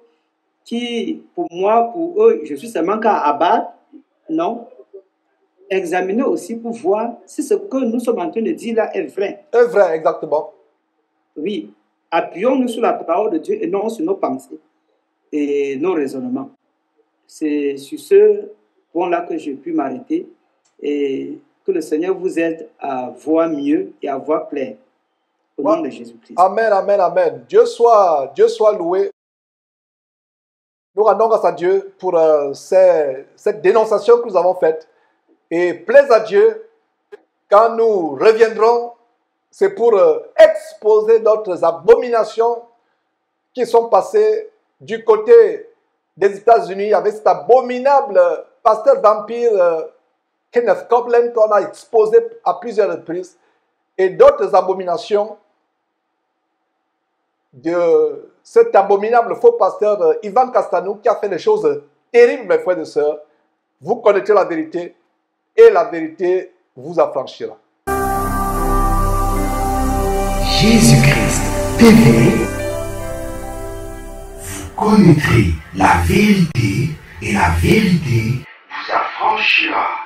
qui, pour moi, pour eux, je suis seulement qu'à abattre, non, examiner aussi pour voir si ce que nous sommes en train de dire là est vrai. Est vrai, exactement. Oui, appuyons-nous sur la parole de Dieu et non sur nos pensées et nos raisonnements. C'est sur ce point-là que j'ai pu m'arrêter et que le Seigneur vous aide à voir mieux et à voir clair. Au nom de Jésus-Christ. Amen, amen, amen. Dieu soit loué. Nous rendons grâce à Dieu pour cette dénonciation que nous avons faite. Et plaise à Dieu, quand nous reviendrons, c'est pour exposer d'autres abominations qui sont passées du côté des États-Unis avec cet abominable pasteur vampire Kenneth Copeland qu'on a exposé à plusieurs reprises et d'autres abominations de cet abominable faux pasteur Ivan Castanou qui a fait des choses terribles, mes frères et sœurs. Vous connaîtrez la vérité et la vérité vous affranchira. Jésus-Christ TV, vous connaîtrez la vérité et la vérité vous affranchira.